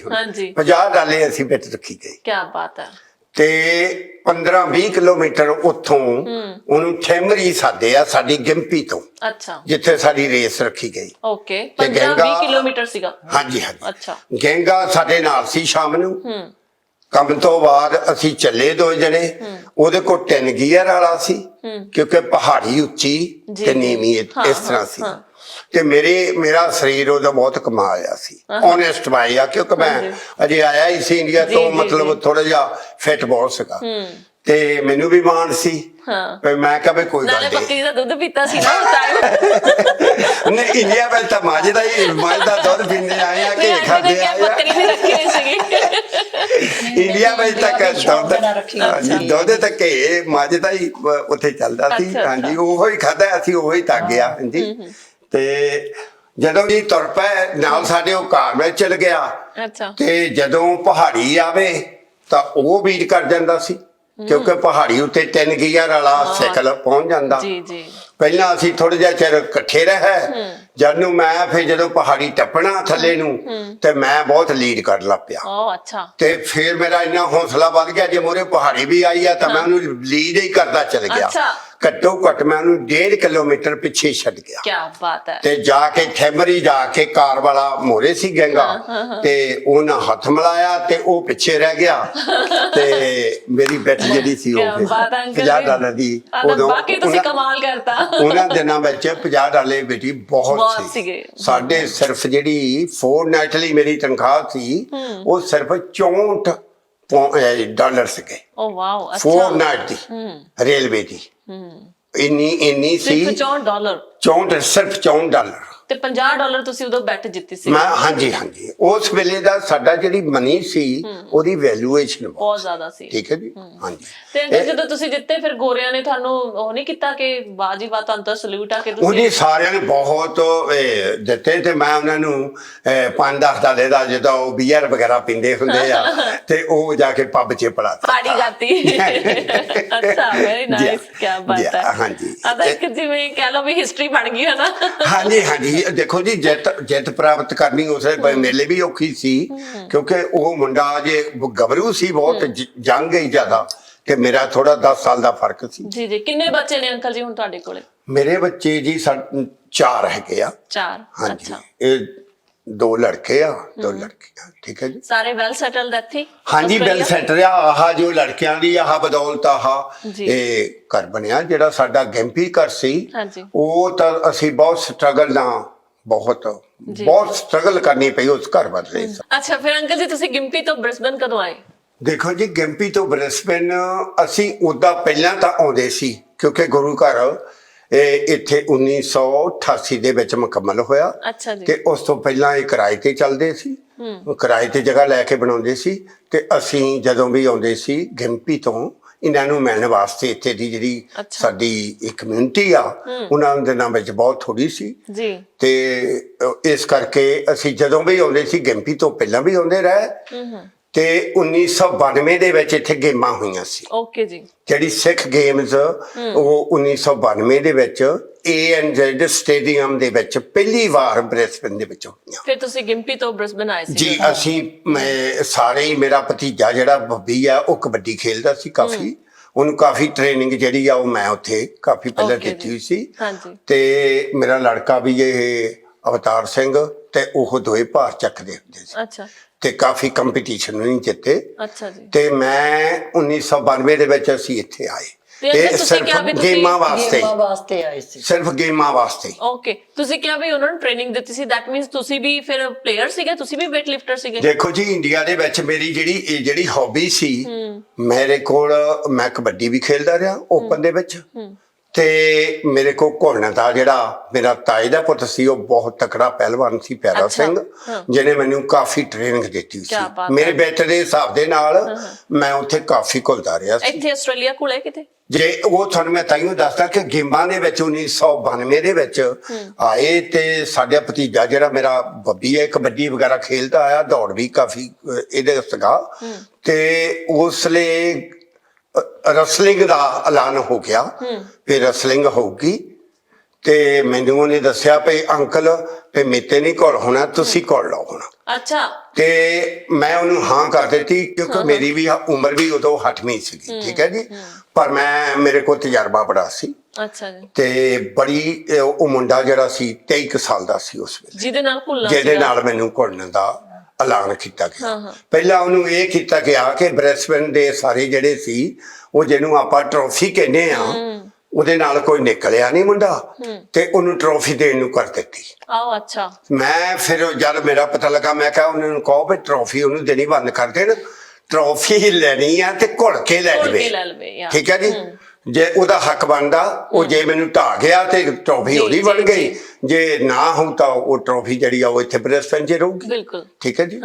50 ਡਾਲੇ ਅਸੀਂ ਬੈਟ ਰੱਖੀ ਗਈ। ਕੀ ਬਾਤ ਹੈ। ਤੇ 15-20 ਕਿਲੋਮੀਟਰ ਉੱਥੋਂ ਉਹਨੂੰ ਥੈਮਰੀ ਸਾਦੇ ਆ ਸਾਡੀ ਗਿੰਪੀ ਤੋਂ। ਅੱਛਾ। ਜਿੱਥੇ ਸਾਡੀ ਰੇਸ ਰੱਖੀ ਗਈ। ਓਕੇ। 15-20 ਕਿਲੋਮੀਟਰ ਸੀਗਾ? ਹਾਂਜੀ ਹਾਂਜੀ। ਅੱਛਾ। ਗੈਂਗਾ ਸਾਡੇ ਨਾਲ ਸੀ। ਸ਼ਾਮ ਨੂੰ ਕੰਮ ਤੋਂ ਬਾਅਦ ਅਸੀਂ ਚੱਲੇ 2 ਜਣੇ। ਉਹਦੇ ਕੋਲ 3 ਗੀਅਰ ਵਾਲਾ ਸੀ, ਕਿਉਂਕਿ ਪਹਾੜੀ ਉੱਚੀ ਤੇ ਨੀਵੀਂ ਇਸ ਤਰ੍ਹਾਂ ਸੀ। ਤੇ ਮੇਰਾ ਸਰੀਰ ਉਹਦਾ ਬਹੁਤ ਕਮਾ ਆਇਆ ਸੀ। ਓਨੈਸਟ ਬਾਈ ਆ, ਕਿਉਂਕਿ ਮੈਂ ਅਜੇ ਆਇਆ ਹੀ ਸੀ ਇੰਡੀਆ ਤੋਂ, ਮਤਲਬ ਥੋੜਾ ਜਿਹਾ ਫਿੱਟ ਬਹੁਤ ਸੀਗਾ। ਤੇ ਮੈਨੂੰ ਵੀ ਮਾਣ ਸੀ। ਮੈਂ ਕਿਹਾ ਵੀ ਕੋਈ ਗੱਲ ਨਹੀਂ। ਬੱਕਰੀ ਦਾ ਦੁੱਧ ਪੀਤਾ ਸੀ ਨਾ ਉਸ ਟਾਈਮ? ਨਹੀਂ, ਇੰਡੀਆ ਵਿੱਚ ਤਾਂ ਮੱਝ ਦਾ ਦੁੱਧ ਪੀਂਦੇ ਆਏ ਆ ਕਿ ਖਾਂਦੇ ਆਏ ਆ। ਬੱਕਰੀ ਵੀ ਰੱਖੀ ਹੋਈ ਸੀਗੀ ਇੰਡੀਆ ਵਿੱਚ ਤਾਂ ਦੁੱਧ ਤਾਂ ਘੇ ਮੱਝ ਦਾ ਹੀ ਉੱਥੇ ਚੱਲਦਾ ਸੀ। ਹਾਂਜੀ, ਉਹੋ ਹੀ ਖਾਧਾ ਅਸੀਂ, ਉਹੋ ਹੀ ਤੱਕ ਗਿਆ। ਹਾਂਜੀ। ਤੇ ਜਦੋਂ ਜੀ ਤੁਰ ਪਏ ਨਾਲ ਸਾਡੇ, ਉਹ ਕਾਰ ਵਿੱਚ ਚਲ ਗਿਆ। ਅੱਛਾ। ਤੇ ਜਦੋਂ ਪਹਾੜੀ ਆਵੇ ਤਾਂ ਉਹ ਬੀਟ ਕਰ ਜਾਂਦਾ ਸੀ, ਕਿਉਂਕਿ ਪਹਾੜੀ ਉੱਤੇ 3 ਗੀਅਰ ਵਾਲਾ ਸਾਈਕਲ ਪਹੁੰਚ ਜਾਂਦਾ। ਜੀ ਜੀ। ਪਹਿਲਾਂ ਅਸੀਂ ਥੋੜਾ ਜਿਹਾ ਚਿਰ ਇਕੱਠੇ ਰਹੇ। ਜਦ ਨੂੰ ਮੈਂ ਫਿਰ ਜਦੋਂ ਪਹਾੜੀ ਟੱਪਣਾ ਥੱਲੇ ਨੂੰ ਤੇ ਮੈਂ ਬਹੁਤ ਲੀਡ ਕਰਨ ਲੱਗ ਪਿਆ। ਅੱਛਾ। ਤੇ ਫਿਰ ਮੇਰਾ ਇੰਨਾ ਹੌਸਲਾ ਵੱਧ ਗਿਆ, ਜੇ ਮੋਰੇ ਪਹਾੜੀ ਵੀ ਆਈ ਆ ਤਾਂ ਮੈਂ ਉਹਨੂੰ ਲੀਡ ਹੀ ਕਰਦਾ ਚਲ ਗਿਆ। ਘੱਟੋ ਘੱਟ ਮੈਂ ਉਹਨੂੰ 1.5 ਕਿਲੋਮੀਟਰ ਪਿੱਛੇ ਛੱਡ ਗਿਆ। ਕੀ ਬਾਤ ਹੈ। ਤੇ ਜਾ ਕੇ ਥੈਮਰੀ ਜਾ ਕੇ ਕਾਰ ਵਾਲਾ ਮੋਰੇ ਸੀ ਗੈਂਗਾ, ਤੇ ਉਹਨਾਂ ਹੱਥ ਮਿਲਾਇਆ ਤੇ ਉਹ ਪਿੱਛੇ ਰਹਿ ਗਿਆ। ਤੇ ਮੇਰੀ ਬੈਟ ਜਿਹੜੀ ਸੀ ਉਹ $50 ਦੀ। ਉਦੋਂ ਬਾਕੀ ਤੁਸੀਂ ਕਮਾਲ ਕਰਤਾ। ਉਹਨਾਂ ਦਿਨਾਂ ਵਿੱਚ $50 ਬੇਟੀ ਬਹੁਤ ਸੀ। ਸਾਡੇ ਸਿਰਫ ਜਿਹੜੀ ਫੋਰਟਨਾਈਟਲੀ ਮੇਰੀ ਤਨਖਾਹ ਸੀ ਉਹ ਸਿਰਫ $64 ਸੀਗੇ। ਓ ਵਾਓ। ਅੱਛਾ। ਫੋਰਟਨਾਈਟ ਦੀ ਰੇਲਵੇ ਦੀ ਇੰਨੀ ਸੀ। $64? 64, ਸਿਰਫ $64। ਤੇ $50 ਤੁਸੀਂ ਉਦੋਂ ਬੈਟ ਜਿੱਤੀ ਸੀ? ਮੈਂ ਹਾਂਜੀ ਹਾਂਜੀ। ਉਸ ਵੇਲੇ ਦਾ ਸਾਡਾ ਜਿਹੜੀ ਮਨੀ ਸੀ ਉਹਦੀ ਵੈਲਿਊਏਸ਼ਨ ਬਹੁਤ ਜ਼ਿਆਦਾ ਸੀ। ਠੀਕ ਹੈ ਜੀ। ਹਾਂਜੀ। ਤੇ ਜਦੋਂ ਤੁਸੀਂ ਜਿੱਤੇ ਫਿਰ ਗੋਰਿਆਂ ਨੇ ਤੁਹਾਨੂੰ ਉਹ ਨਹੀਂ ਕੀਤਾ ਕਿ ਵਾਹ ਜੀ ਵਾਹ, ਤੁਹਾਨੂੰ ਤਾਂ ਸਲੂਟ ਆ? ਕਿ ਉਹਨੇ ਸਾਰਿਆਂ ਨੇ ਬਹੁਤ ਦਿੱਤੇ ਤੇ ਮੈਂ ਉਹਨਾਂ ਨੂੰ $5-10 ਦਾ ਜਦੋਂ ਉਹ ਬੀਅਰ ਵਗੈਰਾ ਪੀਂਦੇ ਹੁੰਦੇ ਆ ਤੇ ਉਹ ਜਾ ਕੇ ਪੱਬ 'ਚ ਪੜਾਤਾ। ਪਾਰਟੀ ਕਰਤੀ। ਅੱਛਾ, ਵੈਰੀ ਨਾਈਸ। ਕੀ ਬਾਤ ਹੈ। ਹਾਂਜੀ। ਆਦਾ ਇੱਕ ਜਿਵੇਂ ਕਹਿ ਲਓ ਵੀ ਹਿਸਟਰੀ ਬਣ ਗਈ ਹੈ ਨਾ। ਹਾਂਜੀ ਹਾਂਜੀ। ਦੇਖੋ ਜੀ, ਜਿੱਤ ਪ੍ਰਾਪਤ ਕਰਨੀ ਉਸ ਮੇਲੇ ਵੀ ਔਖੀ ਸੀ, ਕਿਉਂਕਿ ਉਹ ਮੁੰਡਾ ਜੇ ਗੱਭਰੂ ਸੀ, ਬਹੁਤ ਜੰਗ ਹੀ ਜ਼ਿਆਦਾ, ਤੇ ਮੇਰਾ ਥੋੜਾ 10 ਸਾਲ ਦਾ ਫਰਕ ਸੀ। ਜੀ ਜੀ। ਕਿੰਨੇ ਬੱਚੇ ਨੇ ਅੰਕਲ ਜੀ ਹੁਣ ਤੁਹਾਡੇ ਕੋਲੇ? ਮੇਰੇ ਬੱਚੇ ਜੀ 4 ਹੈਗੇ ਆ। 4? ਹਾਂਜੀ। ਇਹ 2 ਲੜਕੇ ਆ, 2 ਲੜਕੀਆਂ। ਠੀਕ ਹੈ ਜੀ। ਸਾਰੇ ਵੈਲ ਸੈਟਲਡ ਇੱਥੇ? ਹਾਂਜੀ, ਵੈਲ ਸੈਟਲ ਆ। ਆਹ ਜੋ ਲੜਕਿਆਂ ਦੀ ਆਹ ਬਦੌਲਤ ਇਹ ਘਰ ਬਣਿਆ ਜਿਹੜਾ ਸਾਡਾ ਗੈਂਪੀ ਘਰ ਸੀ। ਉਹ ਤਾਂ ਅਸੀਂ ਬਹੁਤ ਸਟਰਗਲ ਨਾਲ ਬਹੁਤ ਬਹੁਤ ਸਟਰਗਲ ਕਰਨੀ ਪਈ ਉਸ ਘਰ ਬਦਲੇ। ਅੱਛਾ, ਫਿਰ ਅੰਕਲ ਜੀ ਤੁਸੀਂ ਗਿੰਪੀ ਤੋਂ ਬ੍ਰਿਸਬਨ ਕਦੋਂ ਆਏ? ਦੇਖੋ ਜੀ, ਗਿੰਪੀ ਤੋਂ ਬ੍ਰਿਸਬਨ ਅਸੀਂ ਉਦਾਂ ਪਹਿਲਾਂ ਤਾਂ ਆਉਂਦੇ ਸੀ, ਕਿਉਂਕਿ ਗੁਰੂ ਘਰ ਇਹ ਇੱਥੇ 1988 ਦੇ ਵਿੱਚ ਮੁਕੰਮਲ ਹੋਇਆ। ਅੱਛਾ ਜੀ। ਤੇ ਉਸ ਤੋਂ ਪਹਿਲਾਂ ਇਹ ਕਿਰਾਏ ਤੇ ਚੱਲਦੇ ਸੀ, ਕਿਰਾਏ ਤੇ ਜਗ੍ਹਾ ਲੈ ਕੇ ਬਣਾਉਂਦੇ ਸੀ। ਤੇ ਅਸੀਂ ਜਦੋਂ ਵੀ ਆਉਂਦੇ ਸੀ ਗਿੰਪੀ ਤੋਂ ਇਹਨਾਂ ਨੂੰ ਮਿਲਣ ਵਾਸਤੇ, ਇੱਥੇ ਦੀ ਜਿਹੜੀ ਸਾਡੀ ਇੱਕ ਕਮਿਊਨਿਟੀ ਆ ਉਹਨਾਂ ਦੇ ਨਾਮ ਵਿੱਚ ਬਹੁਤ ਥੋੜੀ ਸੀ ਜੀ। ਤੇ ਇਸ ਕਰਕੇ ਅਸੀਂ ਜਦੋਂ ਵੀ ਆਉਂਦੇ ਸੀ ਗਿੰਪੀ ਤੋਂ ਪਹਿਲਾਂ ਵੀ ਆਉਂਦੇ ਰਹੇ। ਤੇ 1992 ਦੇ ਵਿੱਚ ਇੱਥੇ ਗੇਮਾਂ ਹੋਈਆਂ ਸੀ। ਓਕੇ ਜੀ। ਜਿਹੜੀ ਸਿੱਖ ਗੇਮਸ ਉਹ 1992 ਦੇ ਵਿੱਚ ANZ ਸਟੇਡੀਅਮ ਦੇ ਵਿੱਚ ਪਹਿਲੀ ਵਾਰ ਬ੍ਰਿਸਬਨ ਦੇ ਵਿੱਚ ਹੋਈਆਂ। ਫਿਰ ਤੁਸੀਂ ਗਿੰਪੀ ਤੋਂ ਬ੍ਰਿਸਬਨ ਆਏ ਸੀ? ਜੀ, ਮੈਂ ਸਾਰੇ ਹੀ, ਮੇਰਾ ਭਤੀਜਾ ਜਿਹੜਾ ਬੱਬੀ ਆ ਉਹ ਕਬੱਡੀ ਖੇਲਦਾ ਸੀ ਕਾਫੀ, ਉਹਨੂੰ ਕਾਫੀ ਟ੍ਰੇਨਿੰਗ ਜਿਹੜੀ ਆ ਉਹ ਮੈਂ ਉੱਥੇ ਕਾਫੀ ਪਹਿਲਾਂ ਦਿੱਤੀ ਹੋਈ ਸੀ। ਤੇ ਮੇਰਾ ਲੜਕਾ ਵੀ ਇਹ ਅਵਤਾਰ ਸਿੰਘ, ਤੇ ਉਹ ਦੋਏ ਭਾਰ ਚੱਕਦੇ ਹੁੰਦੇ ਸੀ। ਅੱਛਾ। ਤੇ ਕਾਫੀ ਕੰਪੀਟੀਸ਼ਨ ਨਹੀਂ ਜਿੱਤੇ। ਅੱਛਾ ਜੀ। ਤੇ ਮੈਂ 1992 ਦੇ ਵਿੱਚ ਅਸੀਂ ਇੱਥੇ ਆਏ। ਇਹ ਸਿਰਫ ਗੇਮਾਂ ਵਾਸਤੇ ਆਏ ਸੀ, ਸਿਰਫ ਗੇਮਾਂ ਵਾਸਤੇ। ਓਕੇ, ਤੁਸੀਂ ਕਿਹਾ ਵੀ ਉਹਨਾਂ ਨੂੰ ਟ੍ਰੇਨਿੰਗ ਦਿੱਤੀ ਸੀ, ਦੈਟ ਮੀਨਸ ਤੁਸੀਂ ਵੀ ਫਿਰ ਪਲੇਅਰ ਸੀਗੇ, ਤੁਸੀਂ ਵੀ ਵੇਟ ਲਿਫਟਰ ਸੀਗੇ? ਦੇਖੋ ਜੀ, ਇੰਡੀਆ ਦੇ ਵਿੱਚ ਮੇਰੀ ਜਿਹੜੀ ਹੌਬੀ ਸੀ, ਮੇਰੇ ਕੋਲ ਮੈਂ ਕਬੱਡੀ ਵੀ ਖੇਲਦਾ ਰਿਹਾ ਓਪਨ ਦੇ ਵਿੱਚ। ਤੇ ਮੇਰੇ ਕੋਲ ਘੁਲਣ ਦਾ ਜਿਹੜਾ ਮੇਰਾ ਤਾਏ ਦਾ ਪੁੱਤ ਸੀ, ਉਹ ਬਹੁਤ ਤਕੜਾ ਪਹਿਲਵਾਨ ਸੀ, ਪਿਆਰਾ ਸਿੰਘ, ਜਿਹਨੇ ਮੈਨੂੰ ਕਾਫੀ ਟ੍ਰੇਨਿੰਗ ਦਿੱਤੀ ਸੀ। ਮੇਰੇ ਬੇਟੇ ਦੇ ਹਿਸਾਬ ਦੇ ਨਾਲ ਮੈਂ ਉੱਥੇ ਕਾਫੀ ਘੁਲਦਾ ਰਿਹਾ ਸੀ। ਇੱਥੇ ਆਸਟ੍ਰੇਲੀਆ ਕੋਲੇ ਕਿਤੇ? ਜੇ ਉਹ ਤੁਹਾਨੂੰ ਮੈਂ ਤਾਈਓ ਦੱਸਦਾ ਕਿ ਗੇਮਾਂ ਦੇ ਵਿੱਚ 1992 ਦੇ ਵਿੱਚ ਆਏ। ਤੇ ਸਾਡਾ ਭਤੀਜਾ ਜਿਹੜਾ ਮੇਰਾ ਬੱਬੀ ਹੈ, ਕਬੱਡੀ ਵਗੈਰਾ ਖੇਲਦਾ ਆਇਆ, ਦੌੜ ਵੀ ਕਾਫੀ ਇਹਦੇ ਸੀਗਾ। ਤੇ ਉਸ ਲਈ ਰਸਲਿੰਗ ਦਾ ਐਲਾਨ ਹੋ ਗਿਆ ਵੀ ਰਸਲਿੰਗ ਹੋਊਗੀ। ਤੇ ਮੈਨੂੰ ਉਹਨੇ ਦੱਸਿਆ ਵੀ ਅੰਕਲ ਵੀ ਮੇਤੇ ਨਹੀਂ ਘੁਲ ਹੋਣਾ, ਤੁਸੀਂ ਘੁਲ ਲਓ ਹੁਣ। ਅੱਛਾ। ਤੇ ਮੈਂ ਉਹਨੂੰ ਹਾਂ ਕਰ ਦਿੱਤੀ, ਕਿਉਂਕਿ ਮੇਰੀ ਵੀ ਉਮਰ ਵੀ ਉਦੋਂ 8ਵੀਂ ਸੀਗੀ, ਠੀਕ ਹੈ ਜੀ। ਪਰ ਮੇਰੇ ਕੋਲ ਤਜਰਬਾ ਬੜਾ ਸੀ। ਅੱਛਾ ਜੀ। ਤੇ ਬੜੀ ਉਹ ਮੁੰਡਾ ਜਿਹੜਾ ਸੀ 23 ਸਾਲ ਦਾ ਸੀ ਉਸ ਵੇਲੇ, ਜਿਹਦੇ ਨਾਲ ਮੈਨੂੰ ਘੁਲਣ ਦਾ ਐਲਾਨ ਕੀਤਾ ਗਿਆ। ਪਹਿਲਾਂ ਉਹਨੂੰ ਇਹ ਕੀਤਾ ਗਿਆ ਕਿ ਬ੍ਰਿਸਬਨ ਦੇ ਸਾਰੇ ਜਿਹੜੇ ਸੀ, ਉਹ ਜਿਹਨੂੰ ਆਪਾਂ ਟਰੋਫੀ ਕਹਿੰਦੇ ਆ, ਉਹਦੇ ਨਾਲ ਕੋਈ ਨਿਕਲਿਆ ਨਹੀਂ ਮੁੰਡਾ, ਤੇ ਉਹਨੂੰ ਟਰੋਫੀ ਦੇਣ ਨੂੰ ਕਰ ਦਿੱਤੀ। ਆਹ ਅੱਛਾ। ਮੈਂ ਫਿਰ ਜਦ ਮੇਰਾ ਪਤਾ ਲੱਗਾ, ਮੈਂ ਕਿਹਾ ਉਹਨਾਂ ਨੂੰ ਕਹੋ ਵੀ ਟਰੋਫੀ ਉਹਨੂੰ ਦੇਣੀ ਬੰਦ ਕਰ ਦੇਣ, ਟਰੋਫੀ ਲੈਣੀ ਆ ਤੇ ਘੁਲ ਕੇ ਲੈ ਲਵੇ, ਠੀਕ ਹੈ ਜੀ। ਜੇ ਉਹਦਾ ਹੱਕ ਬਣਦਾ, ਉਹ ਜੇ ਮੈਨੂੰ ਢਾਹ ਗਿਆ ਤੇ ਟਰੋਫੀ ਉਹਦੀ ਬਣ ਗਈ, ਜੇ ਨਾ ਹੋ ਤਾਂ ਉਹ ਟਰੋਫੀ ਜਿਹੜੀ ਆ ਉਹ ਇੱਥੇ ਬ੍ਰਿਸਬਨ 'ਚ ਰਹੂਗੀ। ਬਿਲਕੁਲ ਠੀਕ ਹੈ ਜੀ।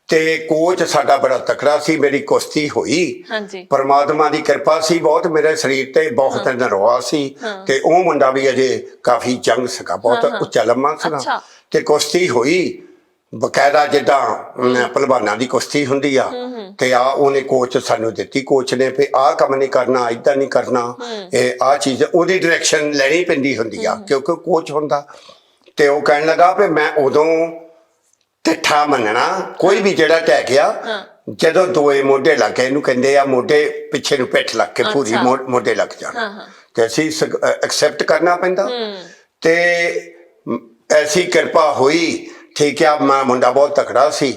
ਤੇ ਕੋਚ ਸਾਡਾ ਬੜਾ ਤਕੜਾ ਸੀ, ਮੇਰੀ ਕੁਸ਼ਤੀ ਹੋਈ, ਪਰਮਾਤਮਾ ਦੀ ਕਿਰਪਾ ਸੀ ਬਹੁਤ, ਮੇਰੇ ਸਰੀਰ ਤੇ ਬਹੁਤ ਨਰਵਾ ਸੀ। ਤੇ ਉਹ ਮੁੰਡਾ ਵੀ ਅਜੇ ਕਾਫੀ ਜੰਗ ਸੀਗਾ, ਬਹੁਤ ਉੱਚਾ ਲੰਮਾ ਸੀਗਾ। ਤੇ ਕੁਸ਼ਤੀ ਹੋਈ ਬਕਾਇਦਾ, ਜਿੱਦਾਂ ਪਹਿਲਵਾਨਾਂ ਦੀ ਕੁਸ਼ਤੀ ਹੁੰਦੀ ਆ। ਤੇ ਉਹਨੇ ਕੋਚ ਸਾਨੂੰ ਦਿੱਤੀ, ਕੋਚ ਨੇ ਵੀ ਆਹ ਕੰਮ ਨਹੀਂ ਕਰਨਾ, ਏਦਾਂ ਨਹੀਂ ਕਰਨਾ, ਇਹ ਆਹ ਚੀਜ਼ ਉਹਦੀ ਡਾਇਰੈਕਸ਼ਨ ਲੈਣੀ ਪੈਂਦੀ ਹੁੰਦੀ ਆ, ਕਿਉਂਕਿ ਕੋਚ ਹੁੰਦਾ। ਤੇ ਉਹ ਕਹਿਣ ਲੱਗਾ ਵੀ ਮੈਂ ਉਦੋਂ ਠਾ ਮੰਨਣਾ, ਕੋਈ ਵੀ ਜਿਹੜਾ ਟਹਿ ਗਿਆ, ਜਦੋਂ ਦੋਏ ਮੋਢੇ ਲੱਗ ਗਏ, ਇਹਨੂੰ ਕਹਿੰਦੇ ਆ ਮੋਢੇ ਪਿੱਛੇ ਨੂੰ ਪਿੱਠ ਲੱਗ ਕੇ ਪੂਰੀ ਮੋਢੇ ਲੱਗ ਜਾਣਾ, ਤੇ ਅਸੀਂ ਐਕਸੈਪਟ ਕਰਨਾ ਪੈਂਦਾ। ਤੇ ਐਸੀ ਕਿਰਪਾ ਹੋਈ, ਠੀਕ ਆ। ਮੈਂ ਮੁੰਡਾ ਬਹੁਤ ਤਕੜਾ ਸੀ,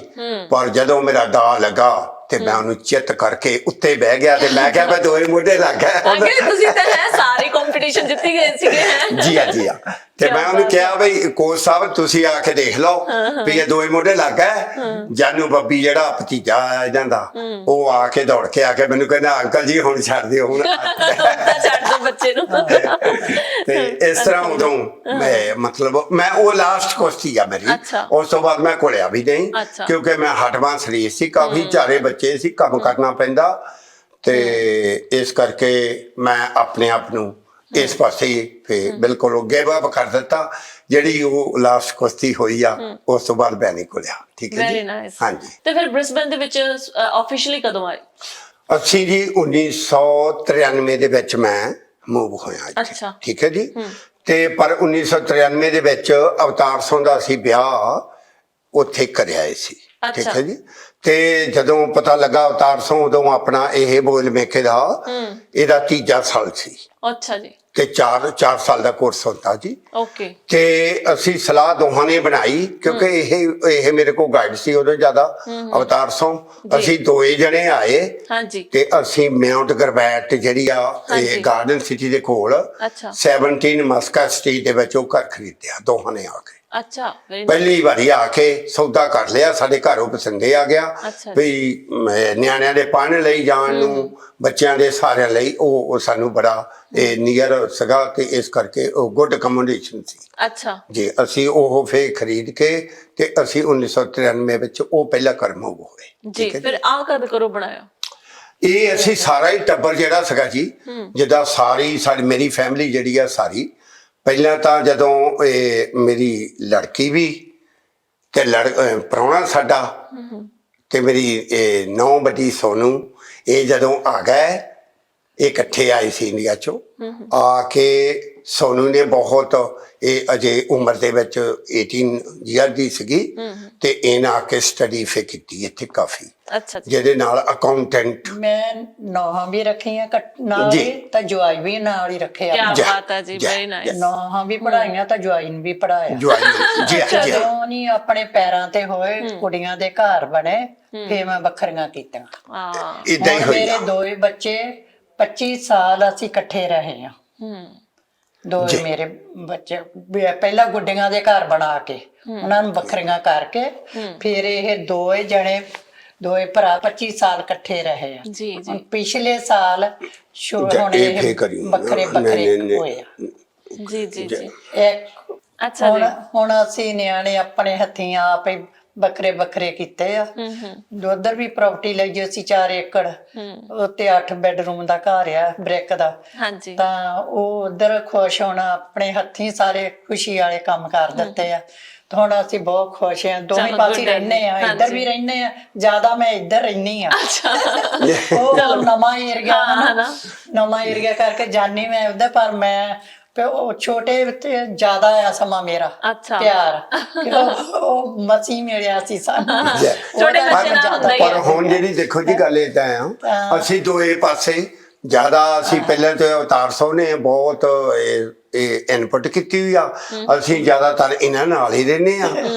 ਪਰ ਜਦੋਂ ਮੇਰਾ ਦਾ ਲੱਗਾ ਤੇ ਮੈਂ ਉਹਨੂੰ ਚਿੱਤ ਕਰਕੇ ਉੱਤੇ ਬਹਿ ਗਿਆ, ਤੇ ਮੈਂ ਕਿਹਾ ਮੈਂ ਦੋਏ ਮੋਢੇ ਲੱਗ ਗਏ। ਤੁਸੀਂ ਤਾਂ ਸਾਰੀ ਕੰਪੀਟੀਸ਼ਨ ਜਿੱਤੀ ਗਏ ਸੀਗੇ। ਜੀ ਆ, ਜੀ ਆ। ਤੇ ਮੈਂ ਉਹਨੂੰ ਕਿਹਾ ਬਈ ਕੋਚ ਸਾਹਿਬ ਤੁਸੀਂ ਆ ਕੇ ਦੇਖ ਲਓ ਵੀ ਇਹ ਦੋਏ ਮੋਢੇ ਲੱਗ ਗਏ। ਜਾਨੂ ਬੱਬੀ ਜਿਹੜਾ ਭਤੀਜਾ ਆ ਇਹਨਾਂ ਦਾ, ਉਹ ਆ ਕੇ ਦੌੜ ਕੇ ਆ ਕੇ ਮੈਨੂੰ ਕਹਿੰਦਾ ਅੰਕਲ ਜੀ ਹੁਣ ਛੱਡ ਦਿਓ, ਹੁਣ ਛੱਡ ਦਿਓ ਬੱਚੇ ਨੂੰ। ਤੇ ਇਸ ਤਰ੍ਹਾਂ ਉਦੋਂ ਮਤਲਬ ਮੈਂ ਉਹ ਲਾਸਟ ਕੁਸ਼ਤੀ ਆ ਮੇਰੀ। ਉਸ ਤੋਂ ਬਾਅਦ ਮੈਂ ਘੁਲਿਆ ਵੀ ਨਹੀਂ, ਕਿਉਂਕਿ ਮੈਂ ਹਟਵਾਂ ਸਰੀਰ ਸੀ, ਕਾਫੀ ਚਾਰੇ ਬੱਚੇ ਸੀ, ਕੰਮ ਕਰਨਾ ਪੈਂਦਾ। ਤੇ ਇਸ ਕਰਕੇ ਮੈਂ ਆਪਣੇ ਆਪ ਨੂੰ ਇਸ ਪਾਸੇ ਫਿਰ ਬਿਲਕੁਲ ਗਿਵ ਅਪ ਕਰ ਦਿੱਤਾ। ਜਿਹੜੀ ਉਹ ਲਾਸਟ ਕੁਸ਼ਤੀ ਹੋਈ ਆ, ਉਸ ਤੋਂ ਬਾਅਦ ਮੈਂ ਨਹੀਂ ਘੁਲਿਆ। ਠੀਕ ਹੈ ਜੀ। ਹਾਂਜੀ। ਤੇ ਫਿਰ ਬ੍ਰਿਸਬਨ ਦੇ ਵਿੱਚ ਆਫੀਸ਼ੀਅਲੀ ਕਦੋਂ ਆਏ? ਅਸੀਂ ਜੀ 1993 ਦੇ ਵਿੱਚ ਮੈਂ ਮੂਵ ਹੋਇਆ। ਅੱਛਾ। ਠੀਕ ਹੈ ਜੀ। ਤੇ ਪਰ 1993 ਦੇ ਵਿੱਚ ਅਵਤਾਰ ਸਿੰਘ ਦਾ ਅਸੀਂ ਵਿਆਹ ਉੱਥੇ ਕਰਿਆ ਸੀ। ਠੀਕ ਹੈ ਜੀ। ਤੇ ਜਦੋਂ ਪਤਾ ਲੱਗਾ ਅਵਤਾਰ ਸਿੰਘ, ਉਦੋਂ ਆਪਣਾ ਇਹ ਬੋਲ ਮੇਕੇ ਦਾ ਇਹਦਾ 3 ਸਾਲ ਸੀ। ਅੱਛਾ ਜੀ। ਤੇ 4 ਸਾਲ ਦਾ ਕੋਰਸ ਹੁੰਦਾ ਜੀ। ਓਕੇ। ਤੇ ਅਸੀਂ ਸਲਾਹ ਦੋਹਾਂ ਨੇ ਬਣਾਈ, ਕਿਉਂਕਿ ਇਹ ਮੇਰੇ ਕੋਲ ਗਾਈਡ ਸੀ ਉਦੋਂ ਜ਼ਿਆਦਾ, ਅਵਤਾਰ ਸਿੰਘ। ਅਸੀਂ ਦੋਏ ਜਣੇ ਆਏ। ਹਾਂਜੀ। ਤੇ ਅਸੀਂ ਮਾਊਂਟ ਗਰਬੈਟ ਜਿਹੜੀ ਆ ਇਹ ਗਾਰਡਨ ਸਿਟੀ ਦੇ ਕੋਲ 17 ਮਸਕਟ ਸਟਰੀਟ ਦੇ ਵਿੱਚ ਉਹ ਘਰ ਖਰੀਦਿਆ ਦੋਹਾਂ ਨੇ ਆ ਕੇ। ਅੱਛਾ very nice। ਪਹਿਲੀ ਵਾਰੀ ਆ ਕੇ ਸੌਦਾ ਕਰ ਲਿਆ, ਸਾਡੇ ਘਰੋਂ ਪਸੰਦੇ ਆ ਗਿਆ ਅੱਛਾ। ਵੀ ਨਿਆਣਿਆਂ ਦੇ ਪੜ੍ਹਨ ਲਈ ਜਾਣ ਨੂੰ, ਬੱਚਿਆਂ ਦੇ ਸਾਰਿਆਂ ਲਈ ਉਹ ਸਾਨੂੰ ਬੜਾ ਨੀਅਰ ਸੀਗਾ, ਤੇ ਇਸ ਕਰਕੇ ਉਹ ਗੁੱਡ ਕਮੋਡੇਸ਼ਨ ਸੀ ਅੱਛਾ ਜੀ। ਅਸੀਂ ਉਹ ਫੇਰ ਖਰੀਦ ਕੇ ਤੇ ਅਸੀਂ 1993 ਵਿੱਚ ਉਹ ਪਹਿਲਾ ਘਰ ਮੂਵ ਹੋਏ ਜੀ। ਫਿਰ ਆਹ ਕਦ ਕਰੋ ਬਣਾਇਆ? ਇਹ ਅਸੀਂ ਸਾਰਾ ਹੀ ਟੱਬਰ ਜਿਹੜਾ ਸੀਗਾ ਜੀ, ਜਿੱਦਾਂ ਸਾਰੀ ਸਾਡੀ ਮੇਰੀ ਫੈਮਿਲੀ ਜਿਹੜੀ ਆ ਸਾਰੀ, ਪਹਿਲਾਂ ਤਾਂ ਜਦੋਂ ਇਹ ਮੇਰੀ ਲੜਕੀ ਵੀ ਤੇ ਪ੍ਰਾਹੁਣਾ ਸਾਡਾ ਤੇ ਮੇਰੀ ਨੌਂ ਵੱਡੀ ਸੋਨੂ, ਇਹ ਜਦੋਂ ਆ ਗਏ, ਇਹ ਇਕੱਠੇ ਆਏ ਸੀ ਇੰਡੀਆ ਚੋਂ ਆ ਕੇ। ਸੋਨੂ ਨੇ ਬਹੁਤ, ਇਹ ਅਜੇ ਉਮਰ ਦੇ ਵਿੱਚ 18 ਈਅਰ ਦੀ ਸੀਗੀ, ਤੇ ਇਹਨਾਂ ਆ ਕੇ ਸਟੱਡੀ ਫੇ ਕੀਤੀ ਇੱਥੇ ਕਾਫੀ, ਅੱਛਾ ਜਿਹਦੇ ਨਾਲ ਅਕਾਊਂਟੈਂਟ। ਮੈਂ ਨੌਹਾਂ ਵੀ ਰੱਖੀਆਂ ਨਾਲ ਹੀ, ਤਾਂ ਜਵਾਈ ਵੀ ਨਾਲ ਹੀ ਰੱਖਿਆ। ਕੀ ਬਾਤ ਹੈ ਜੀ, ਵੈਰੀ ਨਾਈਸ। ਨੌਹਾਂ ਵੀ ਪੜਾਈਆਂ ਤਾਂ ਜਵਾਈ ਨੂੰ ਵੀ ਪੜਾਇਆ। ਜਦੋਂ ਨਹੀਂ ਆਪਣੇ ਪੈਰਾਂ ਤੇ ਹੋਏ, ਕੁੜੀਆਂ ਦੇ ਘਰ ਬਣੇ, ਫੇਰ ਮੈਂ ਵੱਖਰੀਆਂ ਕੀਤੀਆਂ। ਇਦਾਂ ਹੀ ਹੋਈ। ਮੇਰੇ ਦੋਏ ਬੱਚੇ 25 ਸਾਲ ਅਸੀਂ ਇਕੱਠੇ ਰਹੇ ਆ। ਦੋਏ ਮੇਰੇ ਬੱਚੇ ਪਹਿਲਾਂ ਗੁੱਡੀਆਂ ਦੇ ਘਰ ਬਣਾ ਕੇ ਉਹਨਾਂ ਨੂੰ ਵੱਖਰੀਆਂ ਕਰਕੇ, ਫਿਰ ਇਹ ਦੋਏ ਜਣੇ ਦੋਏ ਭਰਾ 25 ਸਾਲ ਇਕੱਠੇ ਰਹੇ ਆ ਜੀ ਜੀ। ਪਿਛਲੇ ਸਾਲ ਹੁਣ ਇਹ ਵੱਖਰੇ ਵੱਖਰੇ ਹੋਏ ਆ ਜੀ ਜੀ ਜੀ। ਅੱਛਾ ਜੀ। ਹੁਣ ਅਸੀਂ ਨਿਆਣੇ ਆਪਣੇ ਹੱਥੀਂ ਆਪ ਹੀ ਵੱਖਰੇ ਵੱਖਰੇ ਕੀਤੇ ਆ। ਉਧਰ ਵੀ ਪ੍ਰਾਪਰਟੀ ਲਈ ਅਸੀਂ 4 ਏਕੜ, ਉੱਤੇ 8 ਬੈਡਰੂਮ ਦਾ ਘਰ ਆ ਬ੍ਰਿਕ ਦਾ। ਹਾਂਜੀ। ਤਾਂ ਉਹ ਉਧਰ ਖੁਸ਼ ਹੋਣਾ, ਆਪਣੇ ਹੱਥੀਂ ਸਾਰੇ ਖੁਸ਼ੀ ਵਾਲੇ ਕੰਮ ਕਰ ਦਿੱਤੇ ਆ। ਤਾਂ ਹੁਣ ਅਸੀਂ ਬਹੁਤ ਖੁਸ਼ ਆ, ਦੋਵੇਂ ਪਾਸੇ ਰਹਿੰਦੇ ਆ, ਇੱਧਰ ਵੀ ਰਹਿੰਦੇ ਆ, ਜ਼ਿਆਦਾ ਮੈਂ ਇੱਧਰ ਰਹਿੰਦੀ ਆ। ਉਹ ਨਵਾਂ ਏਰੀਆ ਕਰਕੇ ਜਾਨੀ ਮੈਂ ਉੱਧਰ, ਪਰ ਮੈਂ ਉਹ ਛੋਟੇ ਵਿੱਚ ਜ਼ਿਆਦਾ ਆ ਸਮਾਂ ਮੇਰਾ ਪਿਆਰ, ਉਹ ਮਸੀ ਮਿਲਿਆ ਸੀ ਸਾਨੂੰ। ਪਰ ਹੁਣ ਜਿਹੜੀ ਦੇਖੋ ਜੀ ਗੱਲ ਏਦਾਂ ਆ, ਅਸੀਂ ਦੋਏ ਪਾਸੇ ਜ਼ਿਆਦਾ, ਅਸੀਂ ਪਹਿਲਾਂ ਤੇ ਅਵਤਾਰ ਸਾਹਿਬ ਨੇ ਬਹੁਤ ਇਨਪੁਟ ਕੀਤੀ ਹੋਈ ਆ, ਅਸੀਂ ਜ਼ਿਆਦਾਤਰ ਇਹਨਾਂ ਨਾਲ ਹੀ ਰਹਿੰਦੇ ਆ,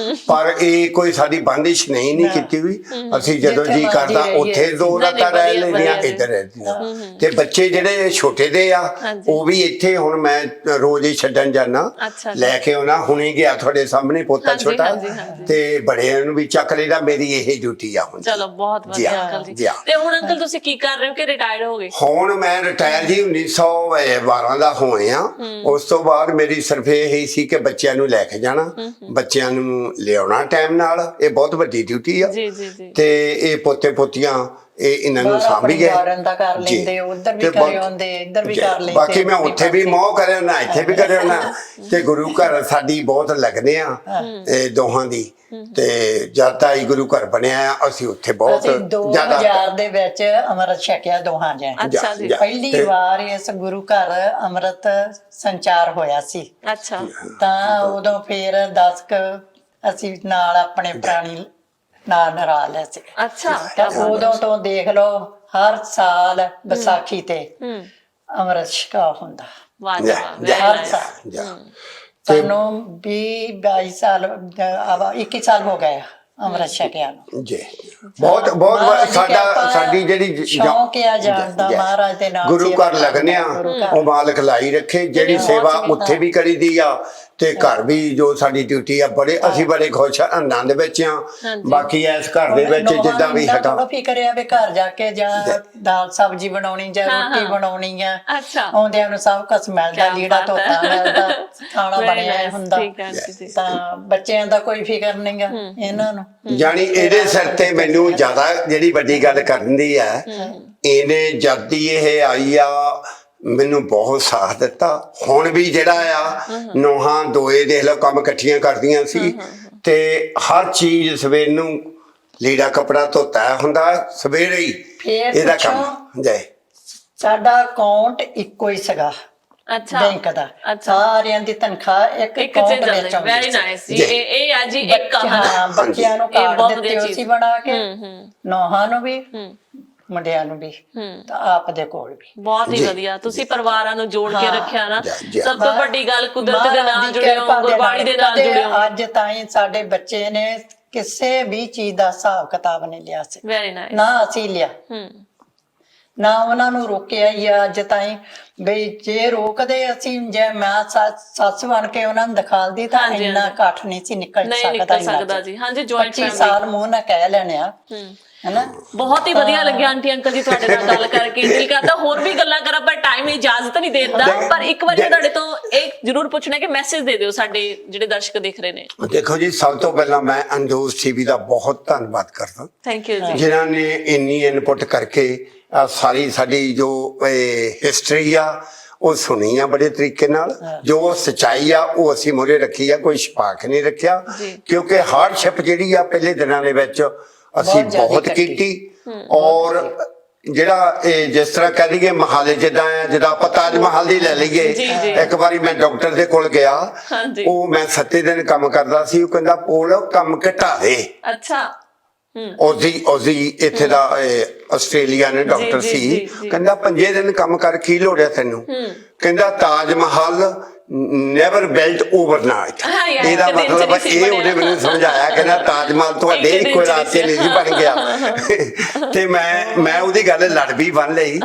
ਪਰ ਇਹ ਕੋਈ ਸਾਡੀ ਬੰਦਿਸ਼ ਨਹੀਂ ਕੀਤੀ ਹੋਈ। ਅਸੀਂ ਜਦੋਂ ਜੀ ਕਰਦਾ ਉੱਥੇ 2 ਰਾਤਾਂ ਰਹਿ ਲੈਂਦੇ ਆ, ਇੱਧਰ ਰਹਿੰਦੇ ਆ। ਤੇ ਬੱਚੇ ਜਿਹੜੇ ਛੋਟੇ ਦੇ ਆ, ਉਹ ਵੀ ਇੱਥੇ ਹੁਣ ਮੈਂ ਰੋਜ਼ ਹੀ ਛੱਡਣ ਜਾਣਾ, ਲੈ ਕੇ ਆਉਣਾ। ਹੁਣੇ ਗਿਆ ਤੁਹਾਡੇ ਸਾਹਮਣੇ ਪੋਤਾ ਛੋਟਾ, ਤੇ ਬੜਿਆਂ ਨੂੰ ਵੀ ਚੱਕ ਲੈਣਾ, ਮੇਰੀ ਇਹ ਡਿਊਟੀ ਆ ਹੁਣ। ਚਲੋ ਬਹੁਤ ਵਧੀਆ ਅੰਕਲ ਜੀ। ਤੇ ਹੁਣ ਅੰਕਲ ਤੁਸੀਂ ਕੀ ਕਰ ਰਹੇ ਹੋ ਕਿ ਰਿਟਾਇਰਡ ਹੋ ਗਏ? ਹੁਣ ਮੈਂ ਰਿਟਾਇਰ ਜੀ 1912 ਦਾ ਹੋਏ ਆ। ਉਸ ਤੋਂ ਬਾਅਦ ਮੇਰੀ ਸਿਰਫ ਇਹ ਹੀ ਸੀ ਕਿ ਬੱਚਿਆਂ ਨੂੰ ਲੈ ਕੇ ਜਾਣਾ, ਬੱਚਿਆਂ ਨੂੰ ਲਿਆਉਣਾ ਟਾਈਮ ਨਾਲ, ਇਹ ਬਹੁਤ ਵੱਡੀ ਡਿਊਟੀ ਆ। ਤੇ ਇਹ ਪੋਤੇ ਪੋਤੀਆਂ ਇਹਨਾਂ ਨੂੰ ਸਾਂਭੀ ਗਏ। ਬਾਕੀ ਮੈਂ ਉੱਥੇ ਵੀ ਮੋਹ ਕਰਿਆ ਨਾ, ਇੱਥੇ ਵੀ ਕਰਿਆ ਨਾ, ਤੇ ਗੁਰੂ ਘਰ ਸਾਡੀ ਬਹੁਤ ਲੱਗਦੇ ਆ ਇਹ ਦੋਹਾਂ ਦੀ। ਤੇ ਜਦ ਤਾਂ ਗੁਰੂ ਘਰ ਬਣਿਆ, ਅਸੀਂ ਉੱਥੇ ਬਹੁਤ ਜ਼ਿਆਦਾ 2000 ਦੇ ਵਿੱਚ ਅੰਮ੍ਰਿਤ ਛਕਿਆ ਦੋਹਾਂ ਨੇ। ਪਹਿਲੀ ਵਾਰ ਇਸ ਗੁਰੂ ਘਰ ਅੰਮ੍ਰਿਤ ਸੰਚਾਰ ਹੋਇਆ ਸੀ। ਤਾਂ ਉਦੋਂ ਫੇਰ 10 ਅਸੀਂ ਨਾਲ ਆਪਣੇ ਪ੍ਰਾਣੀ ਨਾਲ ਨਰਾ ਲਿਆ ਸੀ। ਤਾਂ ਉਦੋਂ ਤੋਂ ਦੇਖ ਲਓ, ਹਰ ਸਾਲ ਵਿਸਾਖੀ ਤੇ ਅੰਮ੍ਰਿਤ ਛਕਾ ਹੁੰਦਾ, ਹਰ ਸਾਲ। ਸਾਨੂੰ 20-22 ਸਾਲ 21 ਸਾਲ ਹੋ ਗਏ ਅੰਮ੍ਰਿਤ ਛਕਿਆ ਨੂੰ ਜੀ। ਬਹੁਤ ਬਹੁਤ ਸਾਡੀ ਜਿਹੜੀ ਸ਼ੌਂਕ ਆ ਜਾਣਦਾ ਮਹਾਰਾਜ ਦੇ ਨਾਮ, ਗੁਰੂ ਘਰ ਲੱਗਨੇ ਆ, ਉਹ ਮਾਲਕ ਲਾਈ ਰੱਖੇ। ਜਿਹੜੀ ਸੇਵਾ ਉੱਥੇ ਵੀ ਕਰੀਦੀ ਆ, ਤੇ ਘਰ ਵੀ ਜੋ ਸਾਡੀ ਡਿਊਟੀ ਆ, ਅਸੀਂ ਬੜੇ ਖੁਸ਼ ਆਨੰਦ ਵਿੱਚ ਆ। ਬਾਕੀ ਇਸ ਘਰ ਦੇ ਵਿੱਚ ਜਿੱਦਾਂ ਵੀ ਹੈਗਾ, ਥੋੜਾ ਫਿਕਰ ਆ ਵੀ ਘਰ ਜਾ ਕੇ ਜਾਂ ਦਾਲ ਸਬਜ਼ੀ ਬਣਾਉਣੀ ਜਾਂ ਰੋਟੀ ਬਣਾਉਣੀ ਆ, ਆਉਂਦਿਆਂ ਨੂੰ ਸਭ ਕੁਝ ਮਿਲਦਾ, ਲੀੜਾ ਧੋਤਾ ਮਿਲਦਾ, ਖਾਣਾ ਬਣਿਆ ਹੁੰਦਾ। ਤਾਂ ਬੱਚਿਆਂ ਦਾ ਕੋਈ ਫਿਕਰ ਨਹੀਂ ਗਾ ਇਹਨਾਂ ਨੂੰ। ਜਾਣੀ ਇਹਦੇ ਸਿਰ ਤੇ ਮੈਨੂੰ ਜ਼ਿਆਦਾ ਜਿਹੜੀ ਵੱਡੀ ਗੱਲ ਕਰਨ ਦੀ ਆ, ਇਹਨੇ ਜਦ ਦੀ ਇਹ ਆਈ ਆ ਮੈਨੂੰ ਬਹੁਤ ਸਾਥ ਦਿੱਤਾ। ਹੁਣ ਵੀ ਜਿਹੜਾ ਆ ਨੋਹਾਂ ਦੋਏ ਦੇਖ ਲਓ ਕੰਮ ਇਕੱਠੀਆਂ ਕਰਦੀਆਂ ਸੀ, ਤੇ ਹਰ ਚੀਜ਼ ਸਵੇਰ ਨੂੰ ਲੀੜਾ ਕੱਪੜਾ ਧੋਤਾ ਹੁੰਦਾ ਸਵੇਰੇ ਹੀ, ਇਹਦਾ ਕੰਮ ਜੈ। ਸਾਡਾ ਅਕਾਊਂਟ ਇੱਕੋ ਹੀ ਸੀਗਾ ਬੈਂਕ ਦਾ, ਸਾਰਿਆਂ ਦੀ ਤਨਖਾਹ ਇੱਕ ਅਕਾਊਂਟ ਵਿੱਚ ਆਉਂਦੀ। ਵੈਰੀ ਨਾਈਸ ਜੀ। ਇਹ ਆ ਜੀ ਇੱਕ ਕਹਾਣੀ। ਬੱਚਿਆਂ ਨੂੰ ਕਾਰਡ ਦਿੱਤੇ ਹੋਏ ਸੀ ਬਣਾ ਕੇ, ਨੋਹਾਂ ਨੂੰ ਵੀ ਮੁੰਡਿਆਂ ਨੂੰ ਵੀ, ਤਾਂ ਆਪ ਦੇ ਕੋਲ ਵੀ। ਬਹੁਤ ਹੀ ਵਧੀਆ, ਤੁਸੀਂ ਪਰਿਵਾਰਾਂ ਨੂੰ ਜੋੜ ਕੇ ਰੱਖਿਆ ਨਾ। ਸਭ ਤੋਂ ਵੱਡੀ ਗੱਲ ਕੁਦਰਤ ਦੇ ਨਾਲ ਜੁੜੇ ਹੋ, ਗੁਰਬਾਣੀ ਦੇ ਨਾਲ ਜੁੜੇ ਹੋ। ਅੱਜ ਤਾਈਂ ਸਾਡੇ ਬੱਚੇ ਨੇ ਕਿਸੇ ਵੀ ਚੀਜ਼ ਦਾ ਹਿਸਾਬ ਕਿਤਾਬ ਨਹੀਂ ਲਿਆ ਸੀ, ਵੈਰੀ ਨਾਈਸ, ਨਾ ਅਸੀਂ ਲਿਆ। ਨਾ ਉਹਨਾਂ ਨੂੰ ਰੋਕਿਆ ਹੀ ਆ ਅੱਜ ਤਾਈਂ। ਬਈ ਜੇ ਰੋਕਦੇ ਅਸੀਂ, ਜੇ ਮੈਂ ਸੱਸ ਬਣ ਕੇ ਉਹਨਾਂ ਨੂੰ ਦਿਖਾਲਦੀ ਤਾਂ ਹਾਂਜੀ, ਇੰਨਾ ਇਕੱਠ ਨਹੀਂ ਸੀ ਨਿਕਲ ਨਹੀਂ ਸਕਦਾ ਨਿਕਲ ਇੰਨਾ ਸਕਦਾ ਜੀ। ਹਾਂਜੀ, ਜੁਆਇੰਟ 25 ਫੈਮਿਲੀ। ਸਾਲ ਮੂੰਹ ਨਾਲ ਕਹਿ ਲੈਣੇ ਆ ਹੈਨਾ। ਬਹੁਤ ਹੀ ਵਧੀਆ ਲੱਗਿਆ ਆਂਟੀ ਅੰਕਲ ਜੀ ਤੁਹਾਡੇ ਨਾਲ ਗੱਲ ਕਰਕੇ। ਦਿਲ ਕਰਦਾ ਹੋਰ ਵੀ ਗੱਲਾਂ ਕਰਾਂ ਪਰ ਟਾਈਮ ਇਜਾਜ਼ਤ ਨਹੀਂ ਦਿੰਦਾ। ਪਰ ਇੱਕ ਵਾਰੀ ਮੈਂ ਤੁਹਾਡੇ ਤੋਂ ਇਹ ਜ਼ਰੂਰ ਪੁੱਛਣਾ ਕਿ ਮੈਸੇਜ ਦੇ ਦਿਓ ਸਾਡੇ ਜਿਹੜੇ ਦਰਸ਼ਕ ਦੇਖ ਰਹੇ ਨੇ। ਦੇਖੋ ਜੀ, ਸਭ ਤੋਂ ਪਹਿਲਾਂ ਮੈਂ ਅੰਦੋਸ ਟੀਵੀ ਦਾ ਬਹੁਤ ਧੰਨਵਾਦ ਕਰਦਾ, ਥੈਂਕ ਯੂ ਜੀ। ਜਿਨ੍ਹਾਂ ਨੇ ਇੰਨੀ ਇਨਪੁਟ ਕਰਕੇ ਸਾਰੀ ਸਾਡੀ ਜੋ ਹਿਸਟਰੀ ਆ ਉਹ ਸੁਣੀ ਆ ਬੜੇ ਤਰੀਕੇ ਨਾਲ। ਜੋ ਸਚਾਈ ਆ ਉਹ ਅਸੀਂ ਮੂਹਰੇ ਰੱਖੀ ਆ, ਕੋਈ ਛਪਾਕ ਨਹੀਂ ਰੱਖਿਆ। ਕਿਉਂਕਿ ਹਾਰਡਸ਼ਿਪ ਜਿਹੜੀ ਆ ਪਹਿਲੇ ਦਿਨਾਂ ਦੇ ਵਿੱਚ ਅਸੀਂ ਬਹੁਤ ਕੀਤੀ। ਔਰ ਜਿਹੜਾ ਇਹ ਜਿਸ ਤਰ੍ਹਾਂ ਕਹਿ ਲਈਏ ਮਹਾਲੇ ਜਿੱਦਾਂ ਆਪਾਂ ਤਾਜ ਮਹਿਲ ਦੀ ਲੈ ਲਈਏ, ਇੱਕ ਵਾਰੀ ਮੈਂ ਡਾਕਟਰ ਦੇ ਕੋਲ ਗਿਆ, ਉਹ ਮੈਂ 7 ਦਿਨ ਕੰਮ ਕਰਦਾ ਸੀ, ਉਹ ਕਹਿੰਦਾ ਪੋਲ ਕੰਮ ਘਟਾ ਦੇ। ਅੱਛਾ। ਔਜ਼ੀ ਇੱਥੇ ਦਾ ਆਸਟ੍ਰੇਲੀਅਨ ਡਾਕਟਰ ਸੀ, ਕਹਿੰਦਾ 5 ਦਿਨ ਕੰਮ ਕਰ, ਕੀ ਲੋੜ ਹੈ ਤੈਨੂੰ? ਕਹਿੰਦਾ Taj Mahal never built overnight. ਇਹਦਾ ਮਤਲਬ ਇਹ ਉਹਨੇ ਮੈਨੂੰ ਸਮਝਾਇਆ, ਕਹਿੰਦਾ ਤਾਜ ਮਹਿਲ ਤੁਹਾਡੇ ਇੱਕੋ ਰਾਤ 'ਚ ਨਹੀਂ ਬਣ ਗਿਆ। ਤੇ ਮੈਂ ਉਹਦੀ ਗੱਲ ਲੜ ਵੀ ਬੰਨ ਲਈ।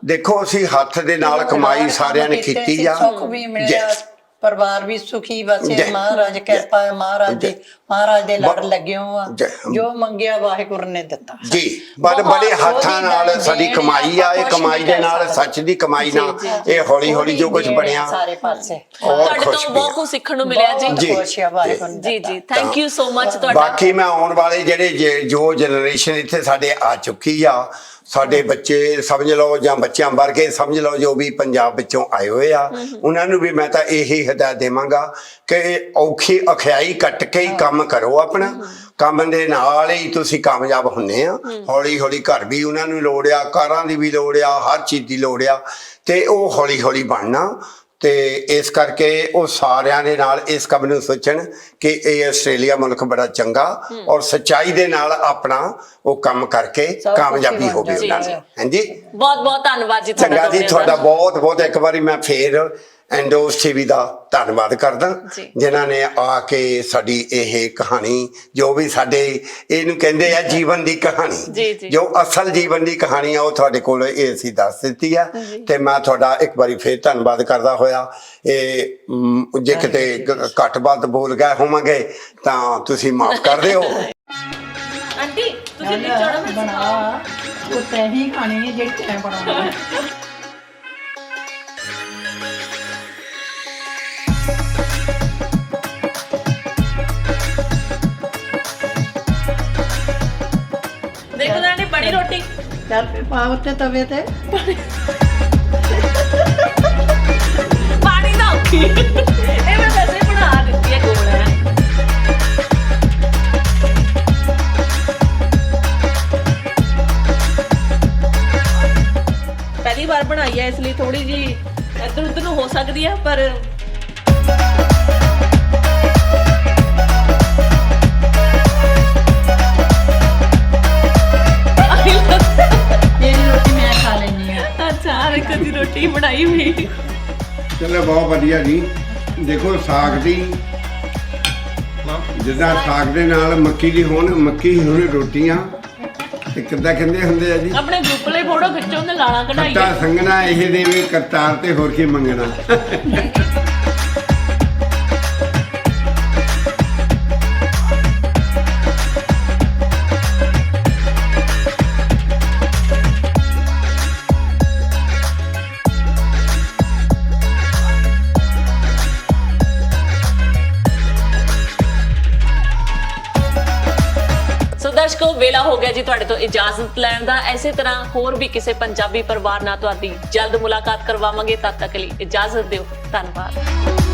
ਦੇਖੋ, ਅਸੀਂ ਹੱਥ ਦੇ ਨਾਲ ਕਮਾਈ ਸਾਰਿਆਂ ਨੇ ਕੀਤੀ ਆ, ਸੁੱਖ ਵੀ ਮਿਲਿਆ, ਪਰਿਵਾਰ ਵੀ ਸੁਖੀ ਵਸੇ। ਮਹਾਰਾਜ ਕਿਰਪਾ ਹੈ, ਮਹਾਰਾਜ ਦੇ ਲੜ ਲੱਗਿਓ ਆ, ਜੋ ਮੰਗਿਆ ਵਾਹਿਗੁਰੂ ਨੇ ਦਿੱਤਾ ਜੀ। ਬੜੇ ਹੱਥਾਂ ਨਾਲ ਸਾਡੀ ਕਮਾਈ ਆ, ਇਹ ਕਮਾਈ ਦੇ ਨਾਲ, ਸੱਚ ਦੀ ਕਮਾਈ ਨਾਲ ਇਹ ਹੌਲੀ ਹੌਲੀ ਜੋ ਕੁਝ ਬਣਿਆ ਸਾਰੇ ਪਾਸੇ। ਤੁਹਾਡੇ ਤੋਂ ਬਹੁਤ ਕੁਝ ਸਿੱਖਣ ਨੂੰ ਮਿਲਿਆ ਜੀ। ਜੀ ਜੀ, ਥੈਂਕ ਯੂ ਸੋ ਮਚ ਤੁਹਾਡਾ। ਬਾਕੀ ਮੈਂ ਆਉਣ ਵਾਲੇ ਜਿਹੜੇ ਜੋ ਜਨਰੇਸ਼ਨ ਇੱਥੇ ਸਾਡੇ ਆ ਚੁੱਕੀ ਆ, ਸਾਡੇ ਬੱਚੇ ਸਮਝ ਲਓ ਜਾਂ ਬੱਚਿਆਂ ਵਰਗੇ ਸਮਝ ਲਓ, ਜੋ ਵੀ ਪੰਜਾਬ ਵਿੱਚੋਂ ਆਏ ਹੋਏ ਆ, ਉਹਨਾਂ ਨੂੰ ਵੀ ਮੈਂ ਤਾਂ ਇਹੀ ਹਦਾਇਤ ਦੇਵਾਂਗਾ ਕਿ ਔਖੀ ਅਖਿਆਈ ਕੱਟ ਕੇ ਹੀ ਕੰਮ ਕਰੋ। ਆਪਣਾ ਕੰਮ ਦੇ ਨਾਲ ਹੀ ਤੁਸੀਂ ਕਾਮਯਾਬ ਹੁੰਨੇ ਆ। ਹੌਲੀ ਹੌਲੀ ਘਰ ਵੀ ਉਹਨਾਂ ਨੂੰ ਲੋੜ ਆ, ਕਾਰਾਂ ਦੀ ਵੀ ਲੋੜ ਆ, ਹਰ ਚੀਜ਼ ਦੀ ਲੋੜ ਆ, ਤੇ ਉਹ ਹੌਲੀ ਹੌਲੀ ਬਣਨਾ। ਤੇ ਇਸ ਕਰਕੇ ਉਹ ਸਾਰਿਆਂ ਦੇ ਨਾਲ ਇਸ ਕੰਮ ਨੂੰ ਸੋਚਣ ਕਿ ਇਹ ਆਸਟ੍ਰੇਲੀਆ ਮੁਲਕ ਬੜਾ ਚੰਗਾ, ਔਰ ਸੱਚਾਈ ਦੇ ਨਾਲ ਆਪਣਾ ਉਹ ਕੰਮ ਕਰਕੇ ਕਾਮਯਾਬੀ ਹੋਵੇ ਉਹਨਾਂ ਦੀ। ਹਾਂਜੀ, ਬਹੁਤ ਬਹੁਤ ਧੰਨਵਾਦ ਜੀ ਤੁਹਾਡਾ। ਚੰਗਾ ਜੀ, ਤੁਹਾਡਾ ਬਹੁਤ ਬਹੁਤ ਇੱਕ ਵਾਰੀ ਮੈਂ ਫੇਰ ਐਂਡੋਸ ਟੀਵੀ ਦਾ ਧੰਨਵਾਦ ਕਰਦਾ, ਜਿਨ੍ਹਾਂ ਨੇ ਆ ਕੇ ਸਾਡੀ ਇਹ ਕਹਾਣੀ, ਜੋ ਵੀ ਸਾਡੇ ਇਹਨੂੰ ਕਹਿੰਦੇ ਆ ਜੀਵਨ ਦੀ ਕਹਾਣੀ, ਜੋ ਅਸਲ ਜੀਵਨ ਦੀ ਕਹਾਣੀ ਆ, ਉਹ ਤੁਹਾਡੇ ਕੋਲ ਇਹ ਅਸੀਂ ਦੱਸ ਦਿੱਤੀ ਆ। ਤੇ ਮੈਂ ਤੁਹਾਡਾ ਇੱਕ ਵਾਰੀ ਫੇਰ ਧੰਨਵਾਦ ਕਰਦਾ ਹੋਇਆ, ਇਹ ਜੇ ਕਿਤੇ ਘੱਟ ਵੱਧ ਬੋਲ ਗਏ ਹੋਵਾਂਗੇ ਤਾਂ ਤੁਸੀਂ ਮਾਫ ਕਰ ਦਿਓ। ਆਂਟੀ ਤੁਸੀਂ ਨਿਚੋੜਾ ਬਣਾ ਉਹ ਤੈਂ ਹੀ ਖਾਣੀ ਹੈ ਜਿਹੜੀ ਤੈਂ ਬਣਾਉਣੀ ਹੈ। ਦੇਖੋ ਆਂਟੀ ਬੜੀ ਰੋਟੀ ਚੱਲ ਪੇ ਪਾ ਉੱਤੇ ਤਵੇ ਤੇ ਪਾਣੀ ਦਾ ਔਖੀ। ਇਹ ਮੈਂ ਵੈਸੇ ਬਣਾ ਦਿੱਤੀ ਹੈ ਕੋਲ ਹੈ। ਪਹਿਲੀ ਵਾਰ ਬਣਾਈ ਹੈ, ਇਸ ਲਈ ਥੋੜੀ ਜੀ ਇੱਧਰ ਉੱਧਰ ਨੂੰ ਹੋ ਸਕਦੀ ਹੈ, ਪਰ ਦੀ ਰੋਟੀ ਬਣਾਈ ਹੋਈ। ਚਲੋ ਬਹੁਤ ਵਧੀਆ ਜੀ। ਦੇਖੋ, ਸਾਗ ਦੀ ਜਿੱਦਾਂ ਸਾਗ ਦੇ ਨਾਲ ਮੱਕੀ ਦੀ ਹੁਣ ਰੋਟੀਆਂ ਤੇ ਕਿੱਦਾਂ ਕਹਿੰਦੇ ਹੁੰਦੇ ਆ ਜੀ, ਆਪਣੇ ਗਰੁੱਪ ਲਈ ਫੋਟੋ ਖਿੱਚੋ ਤੇ ਲਾਣਾ ਕਢਾਈ ਤਾਂ ਸੰਗਣਾ ਇਹ ਦੇਵੇ ਕਰਤਾਰ ਤੇ ਹੋਰ ਕੀ ਮੰਗਣਾ। ਦਰਸ਼ਕੋ, ਵੇਲਾ ਹੋ ਗਿਆ ਜੀ ਤੁਹਾਡੇ ਤੋਂ ਇਜਾਜ਼ਤ ਲੈਣ ਦਾ। ਐਸੇ ਤਰ੍ਹਾਂ ਹੋਰ ਵੀ ਕਿਸੇ ਪੰਜਾਬੀ ਪਰਿਵਾਰ ਨਾਲ ਤੁਹਾਡੀ ਜਲਦ ਮੁਲਾਕਾਤ ਕਰਵਾਵਾਂਗੇ। ਤਦ ਤੱਕ ਲਈ ਇਜਾਜ਼ਤ ਦਿਓ। ਧੰਨਵਾਦ।